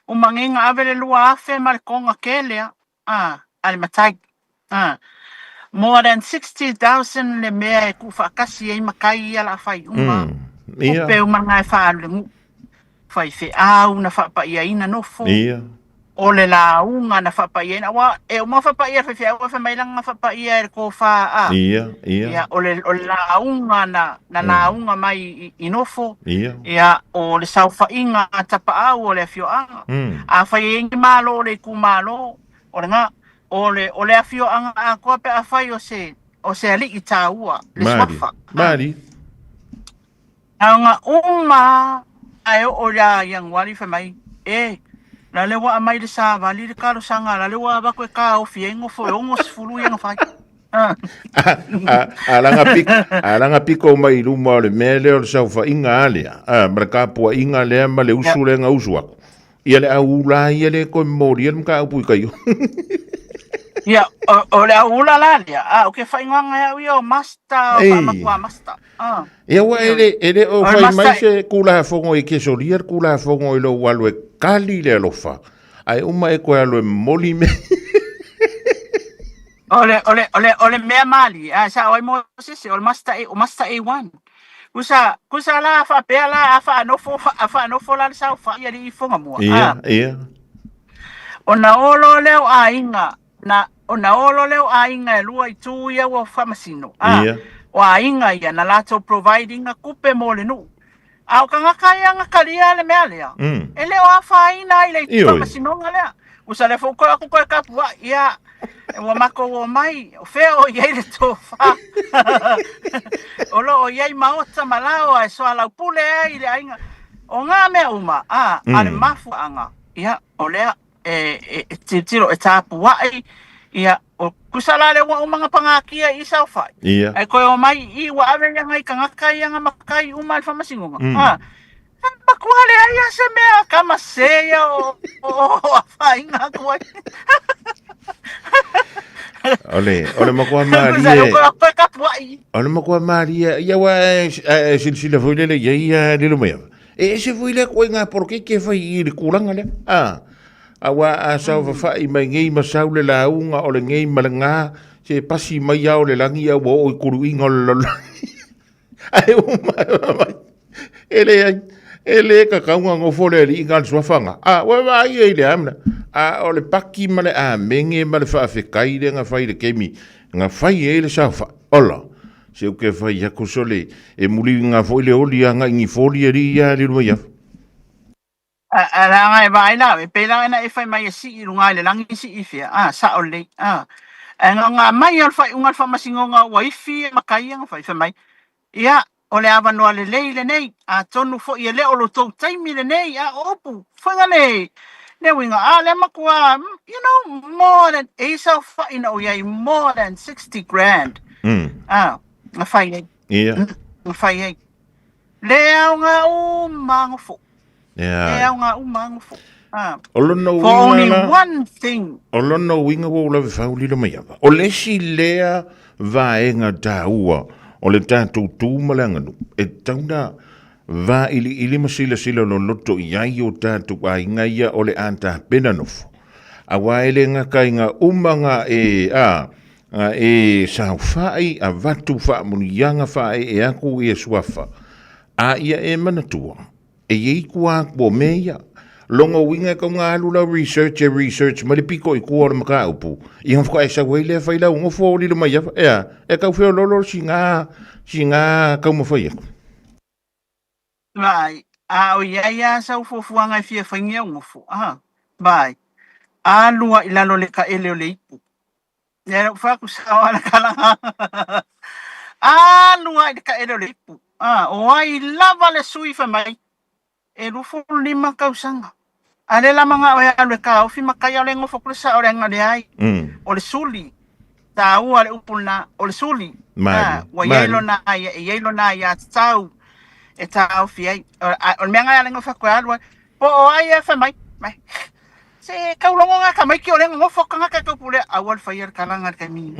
umangenga avele lua afe mal konga kelea al matai more than 60,000 le mea e kufa kasi e makai ala fai pe umanga e fa le fai fe na fa pa ia ina no fo o le la unga na fa pa ia wa e uma fa pa ia fe fa mai langa fa pa ia ko fa ia o le la unga na la unga mai inofo ia o le sau fa inga tapa o le fio a fa ingi malo le ku malo o nga o le afio anga ko pe afai o se ali i taua le swafa mari anga uma ai o ya yang wali fa mai la le wa mai le sa vali le karo sanga la le wa ba ko ka o fiengo fo ongo sfulu yang fa alanga piko mai luma le mele o sa fa inga alia marka po inga le ma le usule nga uswa ia le aula ia le ko mori el ka pu kai Ia, o le ula la lia. O ke whaingonga ia ui o masta, o Ei. whamakua masta. Ia wa ele o O le fai masta mai se kula fongo i ke solia kula fongo i lo walu e kali le alofa. Ai uma e koe alo e moli me. Ole mea mali. Sa oi mo sisi, o masta A1. Kusa la fa pea la fa anofo la sa fa ia di fonga mua. Ia. Ona olo leo a inga ona olo leo a inga e lua i tu ia wa famasino. Ia. O a inga ia na lato providing a kupe mo le nu. Au kanga kaya nga kalia le mea lea. E leo a fa ina i le famasino nga lea. Usa le foko aku koe kapua ia wa mako o mai o feo o iei le tofa. Olo o iei maota malao a so ala pule ai le ainga. O ngā mea uma, ale mafu anga. Ia, o lea, tiro e tāpu wai. Ia, o kusala le wa umanga pangakia i sao fai. Ia. Ai koe o mai i wa awe yanga i kangakai yanga makai uma al famasingonga. Makuhale ai ase mea kama seia o whainga koe. Ole makua mari. Ole makua mari ia wa silsila foi le ia le mea. Se foi le koe ngā porke ke fai i le kuranga le. Awa a sau fa i mai ngei masau le launga o le ngei malanga se pasi mai au le langi au o i kuru inga lo. Ai ele ka kaunga ngofole li inga swafanga. Wa vai ele amna. O le paki male a menge male fa afekai le nga fai le kemi. Nga fai ele sa fa. Ola. Se o ke fai ya kusole e muli nga foi le oli nga ngi foli ri ya le ruia. Ala ngai vai la e pela na e fai mai si i lunga le langi si i fia. Sa o le. Nga mai al fai unga fa masingo nga wifi makai nga fai mai. Ia o le ava noa le nei, a tonu fo i le o lo tau taimi le nei, a opu, whanga nei. Ne winga, le makua, more than, e sao whaina o iai, more than 60 grand. Nga whai ei. Ia. Nga whai ei. Le au ngā u mangofo. Le au ngā u mangofo. For only one thing. O lono winga wo la whauli le mai ava. O lesi lea vaenga taua. O le tātou tūmalanga nu. E tauna vā ili masila sila lo loto iai o tātou a ingaia o le anta pena nofo. A waele ngā kai ngā umanga e sao whai a vatu wha munianga whai e aku e suafa. A ia e manatua. E iei kua kua mea. Longa winga ka ngā alula research maripiko i kua maka upu. I hafka e sa weile a whaila ungo fōri le mai afa. E kau whio lolo si ngā kau mawhai aku. Vai, o iai a sau fofuanga i fia whaingia ungo fō. Vai, a lua i lalo le ka ele o le ipu. Nera whaku sao ala kalanga. A lua i ka ele o le ipu. O ai lava le sui whamai. E rufo lima kausanga. Ale la mga oya alwe ka ofi makaya ole ngofo kulisa ole ngade ai. Ole suli. Ta ua le upuna ole suli. Wa yelo na ya tau. E tau fi ai. Ole menga ale ngofo kwa alwe. Po o ai e fa mai. Se kaulongo nga ka mai ki ole ngofo kanga ka pule awal fire kalanga ka mi.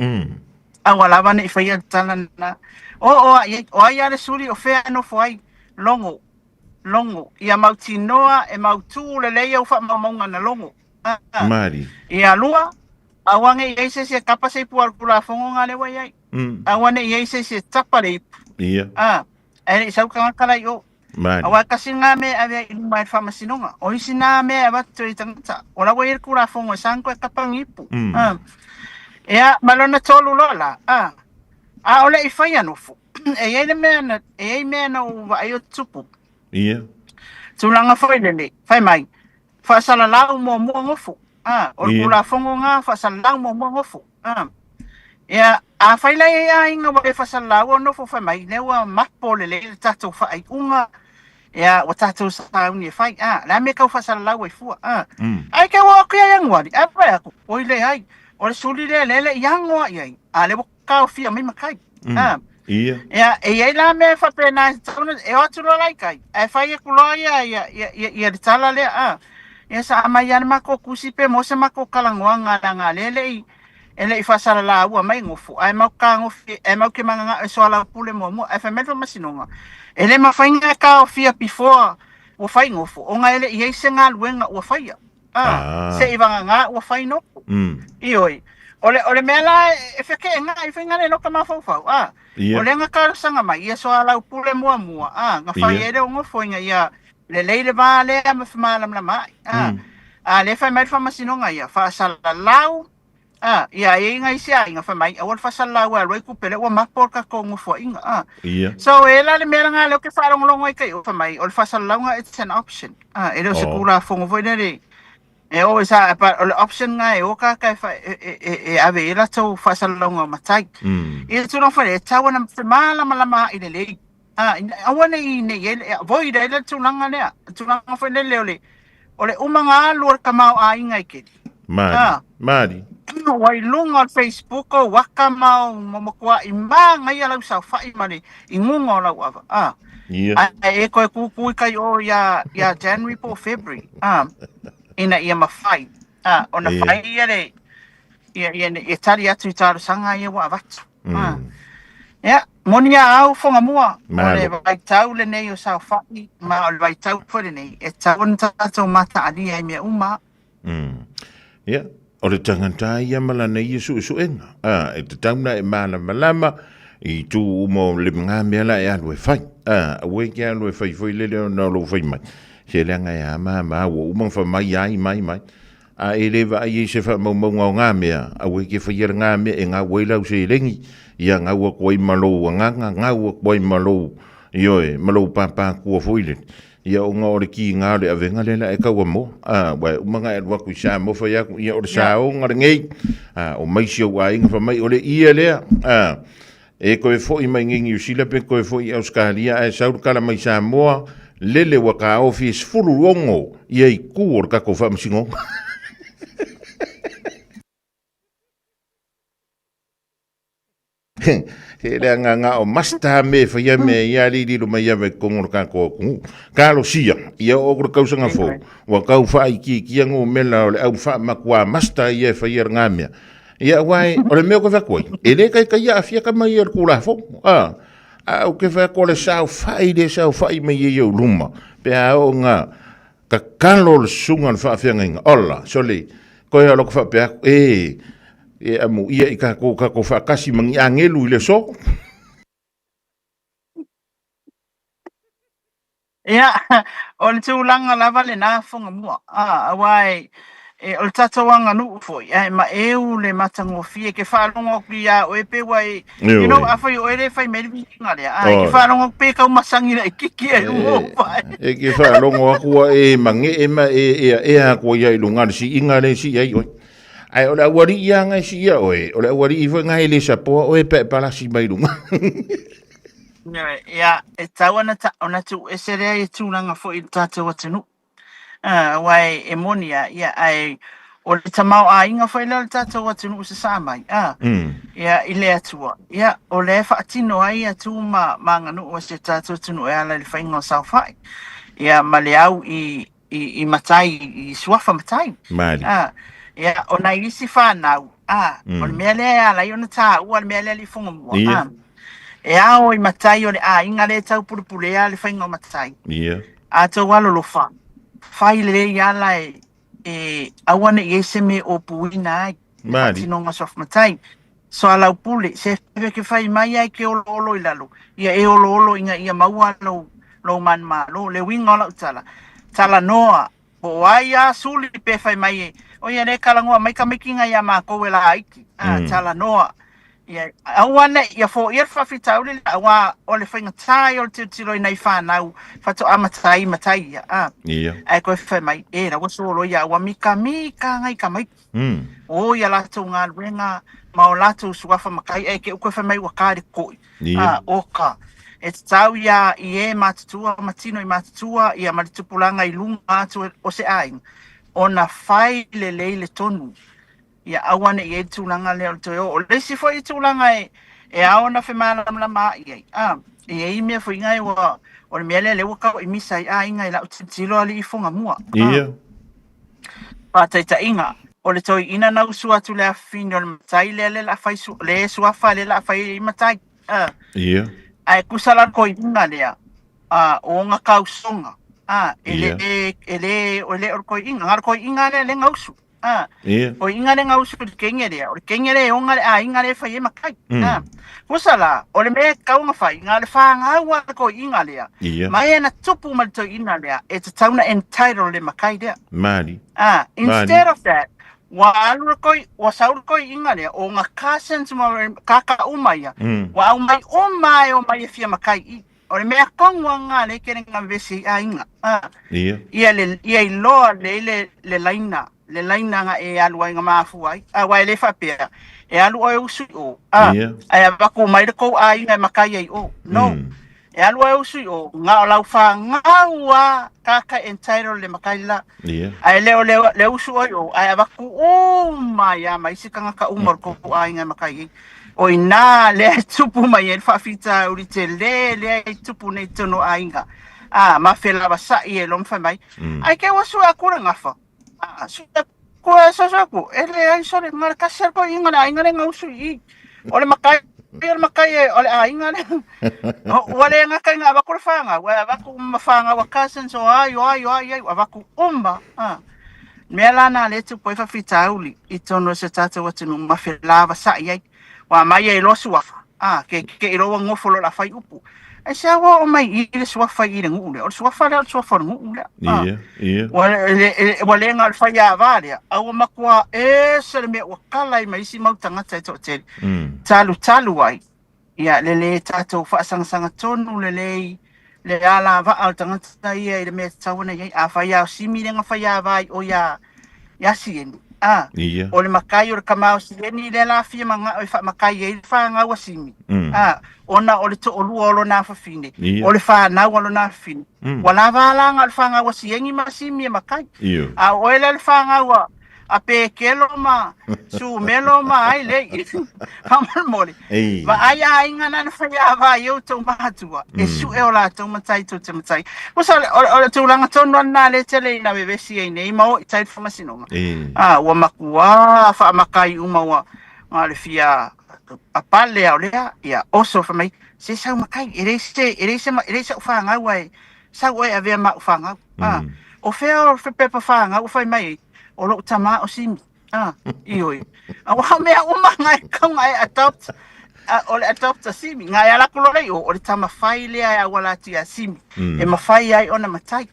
Awala bane fire talana. O ai ale suli o fe no foi longo. Ia mautinoa e mautu le leia ufa maunga na longo. Mari. Ia lua, awange iei se kapa se puar kula fongo nga le wai ai. Awane iei se tapa le ipu. Ia. Ene isau kangakala i o. Mari. Awa kasi nga me ave iluma e whamasinonga. O isi nga me abatu i tangata. O la wai kula fongo e sanko e kapa ngipu. Ia malona tolu lola. A ole i whai anofu. E iei mea na uwa ai o tupu. Ia. Tulanga foi le fai mai. Fa sala la mo ngofu. O kula fongo nga fa sala mo ngofu. Ya a fai la ia inga wa fa sala o no fo mai ne wa mapo le tatu fa ai unga. Ya wa tatu sa uni fai la me ka fa sala wa fu. Ai ka wa ka yang wa a fa ko oi le ai. O le suli le yang wa ai. A le ka fi mai makai. Ia. E la me fa pena e o tu lai kai. E fai ku loia ia tala le Ia sa mai ana mako kusi pe mo se mako kalangwanga nga lele ele I whasara la ua mai ngofu, ai mau ka ngofi, ai mau ke manga e soala pule mua, ai whameto masinonga. Ele ma whainga ka o fia before, ua whai ngofu, o nga ele I eise ngā luenga ua whaia. Se I wanga ngā ua whai no. Ioi. Ole mea la e whike e ngā, I whainga le no ka mawhauwhau. Ole nga ka sanga mai, ia soala pule mua, nga whai ere o ngofu inga ia, le leile vā lea ma whamalam la mai. Le whai mai whamasinonga ia, whaasala lau, ia e ngai sia inga fa mai awal fasala wa roi ku pele wa mapor ka ko ngofo inga so ela le mera nga lo ke fa long long kai fa mai ol fasala nga it's an option elo se kula fo ngofo ne e o sa pa ol option nga e o ka ka fa e ave ela to fasala nga matai e tu no fa e tawa na mala mala ine le awana ine ye voi da ela tu langa ne tu langa fa ne le ole umanga lor kamau a inga ke Mari wai lunga Facebook o waka mau mamakua I maa ngai alau sa whai mani I ngunga o lau awa. E koe kukui kai o ya January po February. Ina ia mawhai. O na whai ia le ia tari atu I tāru sanga ia wa avatu. Moni a au whonga mua. O le waitau le nei o sa whai. Ma o le waitau pore nei. E tau na tātou mata ali ai mea uma. O le tangata ia malana ia suenga. E te tauna e malama I tu umo le mga mea la e alu e whai. Awe ke alu e whai whai lele o na lo whai mai. Se leanga e ama o umang wha mai ai mai. E lewa ai se wha mau ngā ngā mea. Awe ke whai era ngā mea e ngā weilau se rengi. Ia ngā ua koi malo ngā ua koi malo. Ioe, malo pāpā kua whoile. Ia o ngā ore ki ngā ore a venga lela e kaua mo. Wai umanga e waku I sā mo whai aku ia ore sā o ngare ngei. O maisi o a inga wha mai ore ia lea. E koe fo I mai ngingi usila pe koe fo I Australia e sauru kala mai sā moa. Lele waka office fulu rongo. Ia I ku ore kako wha masingo. He lea ngā o masta me whaia me ia li lo mai ave kongor ka kōku. Kālo sia, ia o kura kausanga fō. Wa kau whai ki ango mela o le au wha makua masta ia whaia ngā mea. Ia wai, o le meo ka whakoi. E le kai ia a whiaka mai ia kura fō. Au ke whako le sao whai mai ia iau luma. Pea o ngā, ka kalo le sunga le whaafenga inga. Ola, soli, koe a loko whapea, e amu ia I kako whakasi mangi angelu I le so. Ia, o le tūlanga lava le nā whonga mua. Awai, o le tatawanga nuu foi. Ma eu le matango fie ke whaalonga ki a o e pe wai. You know, awhai o ere whai meri nga lea. Ke whaalonga pe kau masangi na kiki e uo whai. E ke whaalonga akua e mange e a kua ia I lungare si inga le si ai oi. Ai o le awari ia ngai si ia oe, o le awari iwa ngai le sapoa oe pe palasi mai runga. Ia, e tau ana tu e serea e tūlanga fo I tātou atinu. Wai e monia, ia ai, o le tamau a inga fo I le tātou atinu se sa mai. Ia, I le atua. Ia, o le whaatino ai atu ma nganu o se tātou atinu e ala le whainga o sau whai. Ia, ma le au I matai, I suafa matai. Mari. Ia, o na isi whanau. O le mea lea ala, I ona tā ua le mea lea li whonga mua. E ao I matai o le inga le tau purupulea le whainga o matai. A tau walo lo wha. Whai le I ala e awane I ese me o puina ai. Mari. Tinonga sof matai. So alau pule, se pepe ke whai mai ai ke olo I lalo. Ia e olo inga ia maua lo man ma, le winga o lau tala. Tala noa, po ai a suli pe whai mai e. O ia ne kalangoa mai ka mikinga ia ma koe la aiki. Tala noa. Ia awane ia fo ia whawhitau le awa o le whainga tai o le tiro I nei whanau whato amatai matai ia. Ai koe whai mai e ra wasolo ia awa mika ngai ka mai. O ia lato ngā ruenga ma o lato suafa makai e ke ukoe whai mai wakare koi. Oka. E tau ia I e matatua matino I matatua ia maritupulanga I lunga atu o se aing. Ona whai le leile tonu. Ia awane I e tūlanga leo le toio. O lesi fo I tūlanga e aona whemana lama I e I mea fo ingai o le mea leo kau I misa I inga I lau titilo ali I whonga mua. Ia. Pātaita inga. o le toi ina na usu atu le afini o le matai le la fai su le suafa le la fai matai Ia. ai kusala ko inga lea o nga kausonga ele o le o ko inga ngar ko inga le ngausu Ia. o inga le ngausu le kengere o le kengere o nga inga le fai makai kusala o le me kaunga fai nga le fa nga wa ko inga lea Ia. mai na tupu ma to inga lea it's tauna entitled le makai lea Mari. instead of that wa alu koi wa saul koi inga le o nga cousins ma kaka umaya wa umai o mai fia makai I o le mea kongwa nga le kere nga vesi a inga ia lo le laina nga e alu ai nga mafu ai wa le fa pea e alu ai usu o ai ba ko mai ko a inga makai ai o no e alu ai usu o nga lau fa nga wa kaka entitled le makai la ai le usu o ai ba ku mai mai sikanga ka umor ko ai nga makai o ina le tupu mai e fa fita uri te le tupu nei tono ainga ma fela ba sa I lo mfa mai ai ke wasu akura ngafa su ko sa ko ele ai sore ngar ka ser ko inga na inga nga usu I ole makai ole ainga le ole nga kai nga ba ko fanga wa ba ko mafanga wa cousin so ai wa ku umba mela na le tupu fa fita uli I tono se tata wa tunu ma fela ba sa ai wa mai e lo suafa ke ro ngofo lo la fai upu ai sa wa o mai I le suafa I le ngule o suafa ngule wa le ngal fai a varia au makua se le me wa kala I mai si mau tangata to te talu ai ia le tato fa sanga tonu le ala va al tangata I le me tawana ai a fai a simi le nga fai a vai o ya sien o le makai o le kamau sieni le la fia manga o fa makai e fa nga wasimi ona o le to olu o lo na fa fine o le fa na o lo na fine wala vala nga fa nga wasieni masimi makai o le fa nga wa a pe kelo ma su melo ma ai le kamal mole va ai nga na fa ya va yo to matua e su e ola to matai to te matai o sa o to langa to no na le tele na bebe si e nei mo tai fa masino wa makua fa makai uma wa le fia a pale o le ya oso fa mai se sa makai ere se fa nga wa sa wa ave ma fa nga o fe pepa fa nga o fa mai o lo tama o simi ioi wa me uma ngai ka ngai adopt simi ngai ala ko le o le tama fai le ai wala ti simi e ma fai ai ona matai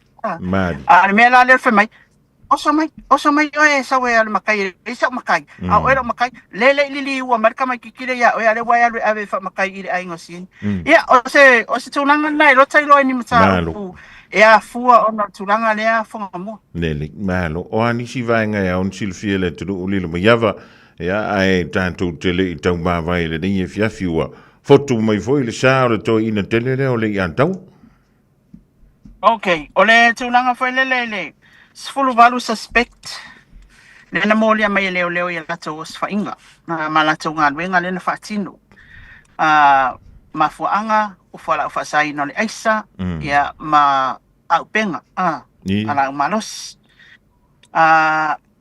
me la le fe mai oso mai o e sa we al makai e sa makai o era makai le lili wa marka mai kikire ya o ale wa ale ave fa makai I ai ngosin ya o se tunanga nai lo tai lo ni mata e a fua ona tulanga lea fonga mo Lele malo o ani si vainga ya on silfia le tu ulilo yava ya ai tanto tele I tau ma vai le ni fia fiua foto mai foi le sa o to ina tele le o le antau okay o le tulanga foi le sfulu valu suspect le na molia mai leo ya lato os fa inga na malato ngalwenga le na fatino mafuanga ufala ufasai no le aisa ya ma au penga ala malos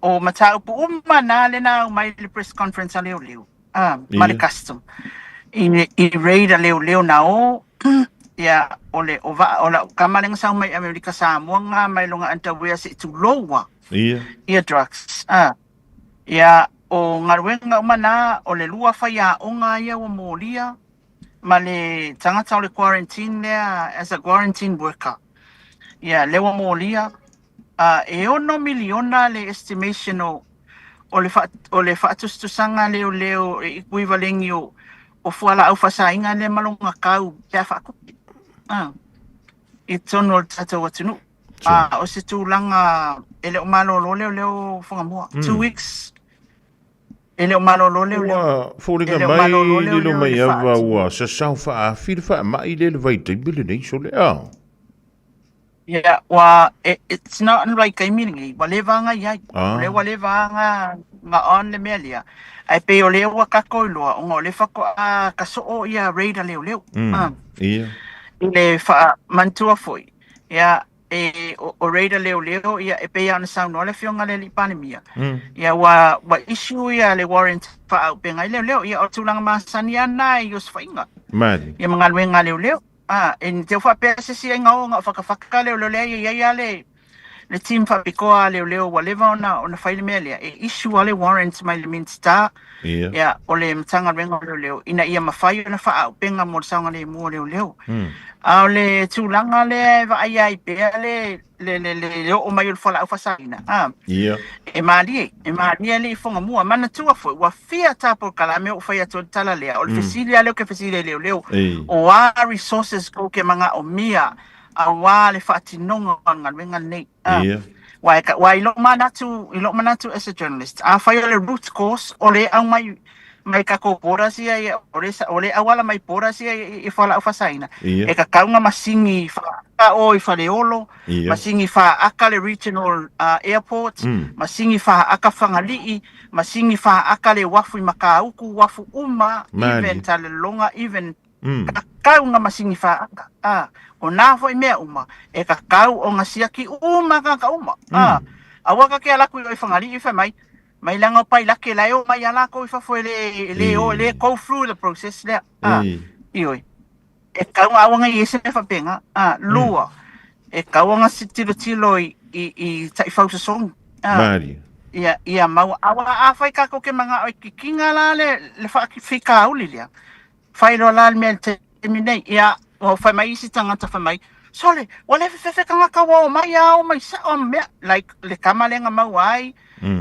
o mata upu umana le na mai le press conference leo ma le custom I raid leo na o ya ole ola kamaling sa mai America Samoa nga mai longa antawea si tu lowa ia drugs ya o ngarwenga umana ole lua faya o nga ia o molia male tangata le quarantine there as a quarantine worker ya lewa molia e ono miliona le estimation o le fatu sanga leo equivalent o fuala au fasainga le malonga kau te fa ku it's on tata watunu o se tulanga ele o malo leo fonga mo 2 weeks ele o malo leo foriga mai lilo mai ava ua sa saufa a filfa mai le vai te bile nei so le yeah wa it's not like I mean wale vanga ya wale vanga nga on le melia ai pe o le wa ka koiloa o le fa ko ka so ia raid leo ia ile fa mantua foi ya o reida leo ia e pe ana sound ole fionga le li panemia ia wa issue ia le warrant fa au penga leo ia o tulanga masani ana i os fainga Mali. ia mga luenga leo en te fa pe se si nga o nga whakawhaka leo ia le team fa pikoa leo wa leva ona faile melia e issue ale warrants mai le minsta ia ole mtanga renga leo ina ia mafai na fa au penga mo sanga le mo leo au le tulanga le va ai pe le o mai ul fala ufasaina e mali le fonga mua mana tua foi wa fia tapo kala me o fai to tala le o fesilia le ke fesilia leo o a resources ko ke manga o mia a wa le fatinonga nga wenga nei wai lo manatu as a journalist a fai le root cause ole au mai ka ko pora sia ia ole awala mai pora sia i fala ufasaina e ka kaunga masingi fa o i faleolo masingi fa aka le regional airport masingi fa aka fangalii masingi fa aka le wafu makauku wafu event ale longa event kaunga masingi fa aka o na foi mea e ka kau o ngasia ki ka awaka ke ala ku i fangalii fa mai langa pai lake lai o mai ala ko fa foi le go through the process le ioi e ka nga yese fa penga lua e ka nga tilo i tai fa song Mari ia mau awa fai ka ko ke manga o kinga la le fa fika ulilia fai lo la me terminate ia o fai mai si tanga fa mai sole wale fe ka ka wa mai au mai sa o me like le kamalenga mau ai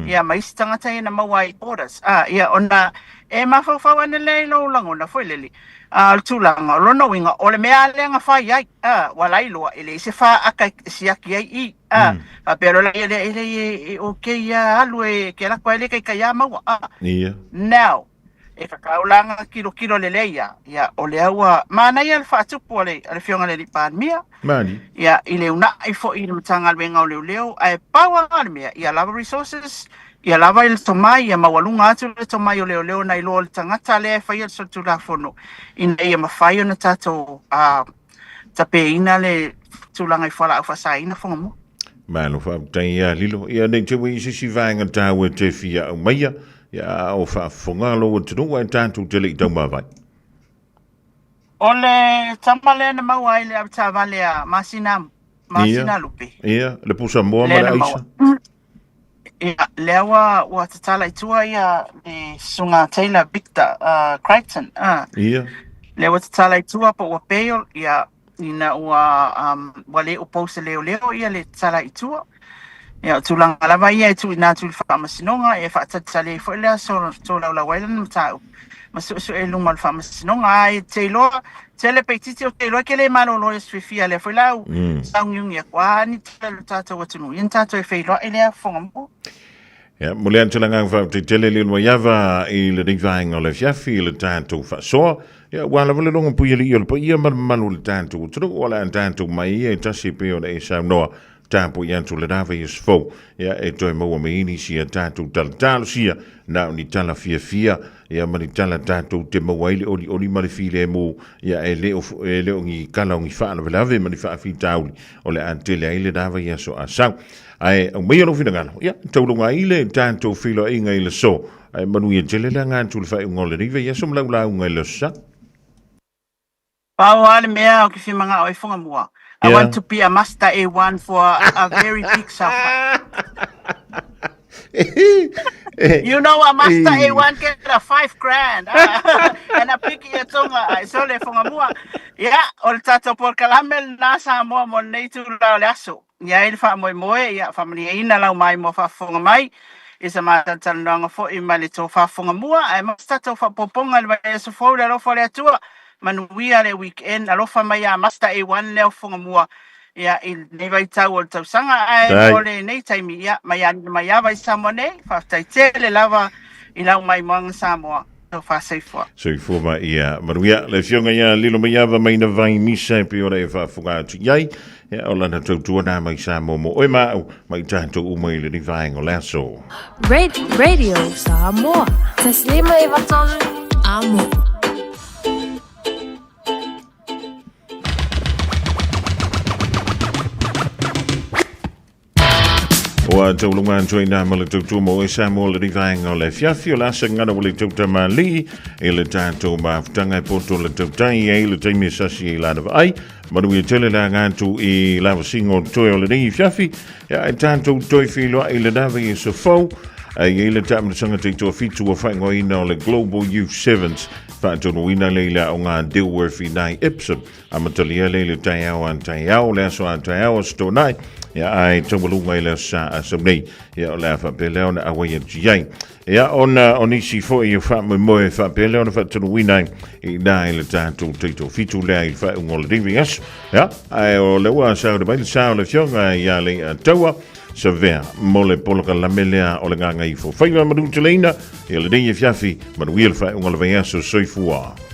ia mai stanga tai na mawai orders ia ona e mafafa wana le lo lango na foi leli tulanga lo no winga ole mea lenga fai ai walai lo ele se fa aka siaki ai pero la ele okay ya alwe ke la kwele ke kaya mawa now e ka kaulanga kilo leleia ia ole awa mana ia fa tupu ale fionga le pan mia Mali ia ile una I fo i mtanga wenga o leo ai power army ia lava resources ia lava il tomai ia mawalunga atu le tomai o leo na ilo le tangata le fa ia so tula fono ina ia mafai ona tato tape ina le tulanga I fala fa ina fonga mo Malo fa tai ia lilo ia nei te wi si vanga tawe te fia o maia ia o fa fonga lo tu no tantu te le tau vai ole tamale na mawai le abta vale masina lupe ia le pusa mo ma aisa ia lewa wa tatala itua ia le sunga Taylor Victor Crichton ia lewa tatala itua po wa peo ia ina wa wale opose leo ia le tatala itua ia tulanga lava ia tu ina tu fa masinonga e fa tatale fo le so la wailan mtau masu e lunga al famasinonga ai Taylor tele petiti o Taylor ke le mano no esfia le foi lau sangyung ia kwa ni tata watunu yin tata e feilo ele fongo ja mo le tulanga fa tele le mo yava i le divanga le fiafi le tanto fa so ja wala vole longa puili il po ia manu le tanto tu wala tanto mai e tasi pe o e sa no tampo yantu le dava is fo ja e toi mo me inicia tanto tal sia na ni tala fia ia mani tala tatou te mawaile oli mali file mo ia e leo ngi kala ngi fa na lave mani fa fi tauli ole antele ile dava ia so asa ai o me no fina ngana ia taulunga ile tatou filo inga ile so ai manu ia tele la ngantu le fa ngole rive ia so mla ngale sa pa wale mea o ki fi manga o fonga mua I want to be a master A1 for a very big suffer. You know, a master A1 get a $5,000 and a picky a tonga. I saw le fonga mua. Yeah, ol tato por calamel nasa mo neitu la laso. Ya il fa moe ya family ina la mai mo fa fonga mai. Is a mata tananga fo I malito fa fonga mua. I must tato fa poponga le so fo le fo le tua. Manuia le weekend alofa mai a master A1 leo fonga mua. Ia I nevai tau o tau sanga ai ole nei taimi ia mai ava I Samoa fa taitele lava I lau mai moanga Samoa so fa seifua ma ia maruia le fionga ia lilo mai ava mai na vai misa pe ora e fa fuga tu iai ia ola na tau tuana mai Samoa mo oi mau mai tanto umai le vai ngola so Radio Samoa Taslima Ivatolu Amo o tau lunga antoi nā mala tau tū mo e Samuel le rivaenga o le fiafi o la sa ngana wale tau tamali e le tātou maafutanga e poto le tau tai e le taimi sasi e lana ai manu i tele la ngātu i lava singo toi o le ringi fiafi e tātou toi whiloa i le nawe e so fau e le tāmina sanga te toa fitu o whaingo ina o le Global Youth Sevens whaatono ina leila o ngā Dilworth i nai Epsom a matalia leile tai au an tai au le aso an tai au sto nai ya ai tawalunga i le sa aso nei ya o le afa peleo na awai jiai ya ona onisi fo i fa mo mo fa peleo na whaatono ina i nai le tātou te toa fitu le ai wha ungol ringas ya ai o le ua sao de baile sao le fionga ya le taua sa vea mole poloka la melea o le nganga i fo. Whaiwa madu te leina, e le dei e fiafi, manu i le whai unga le vea so soifua.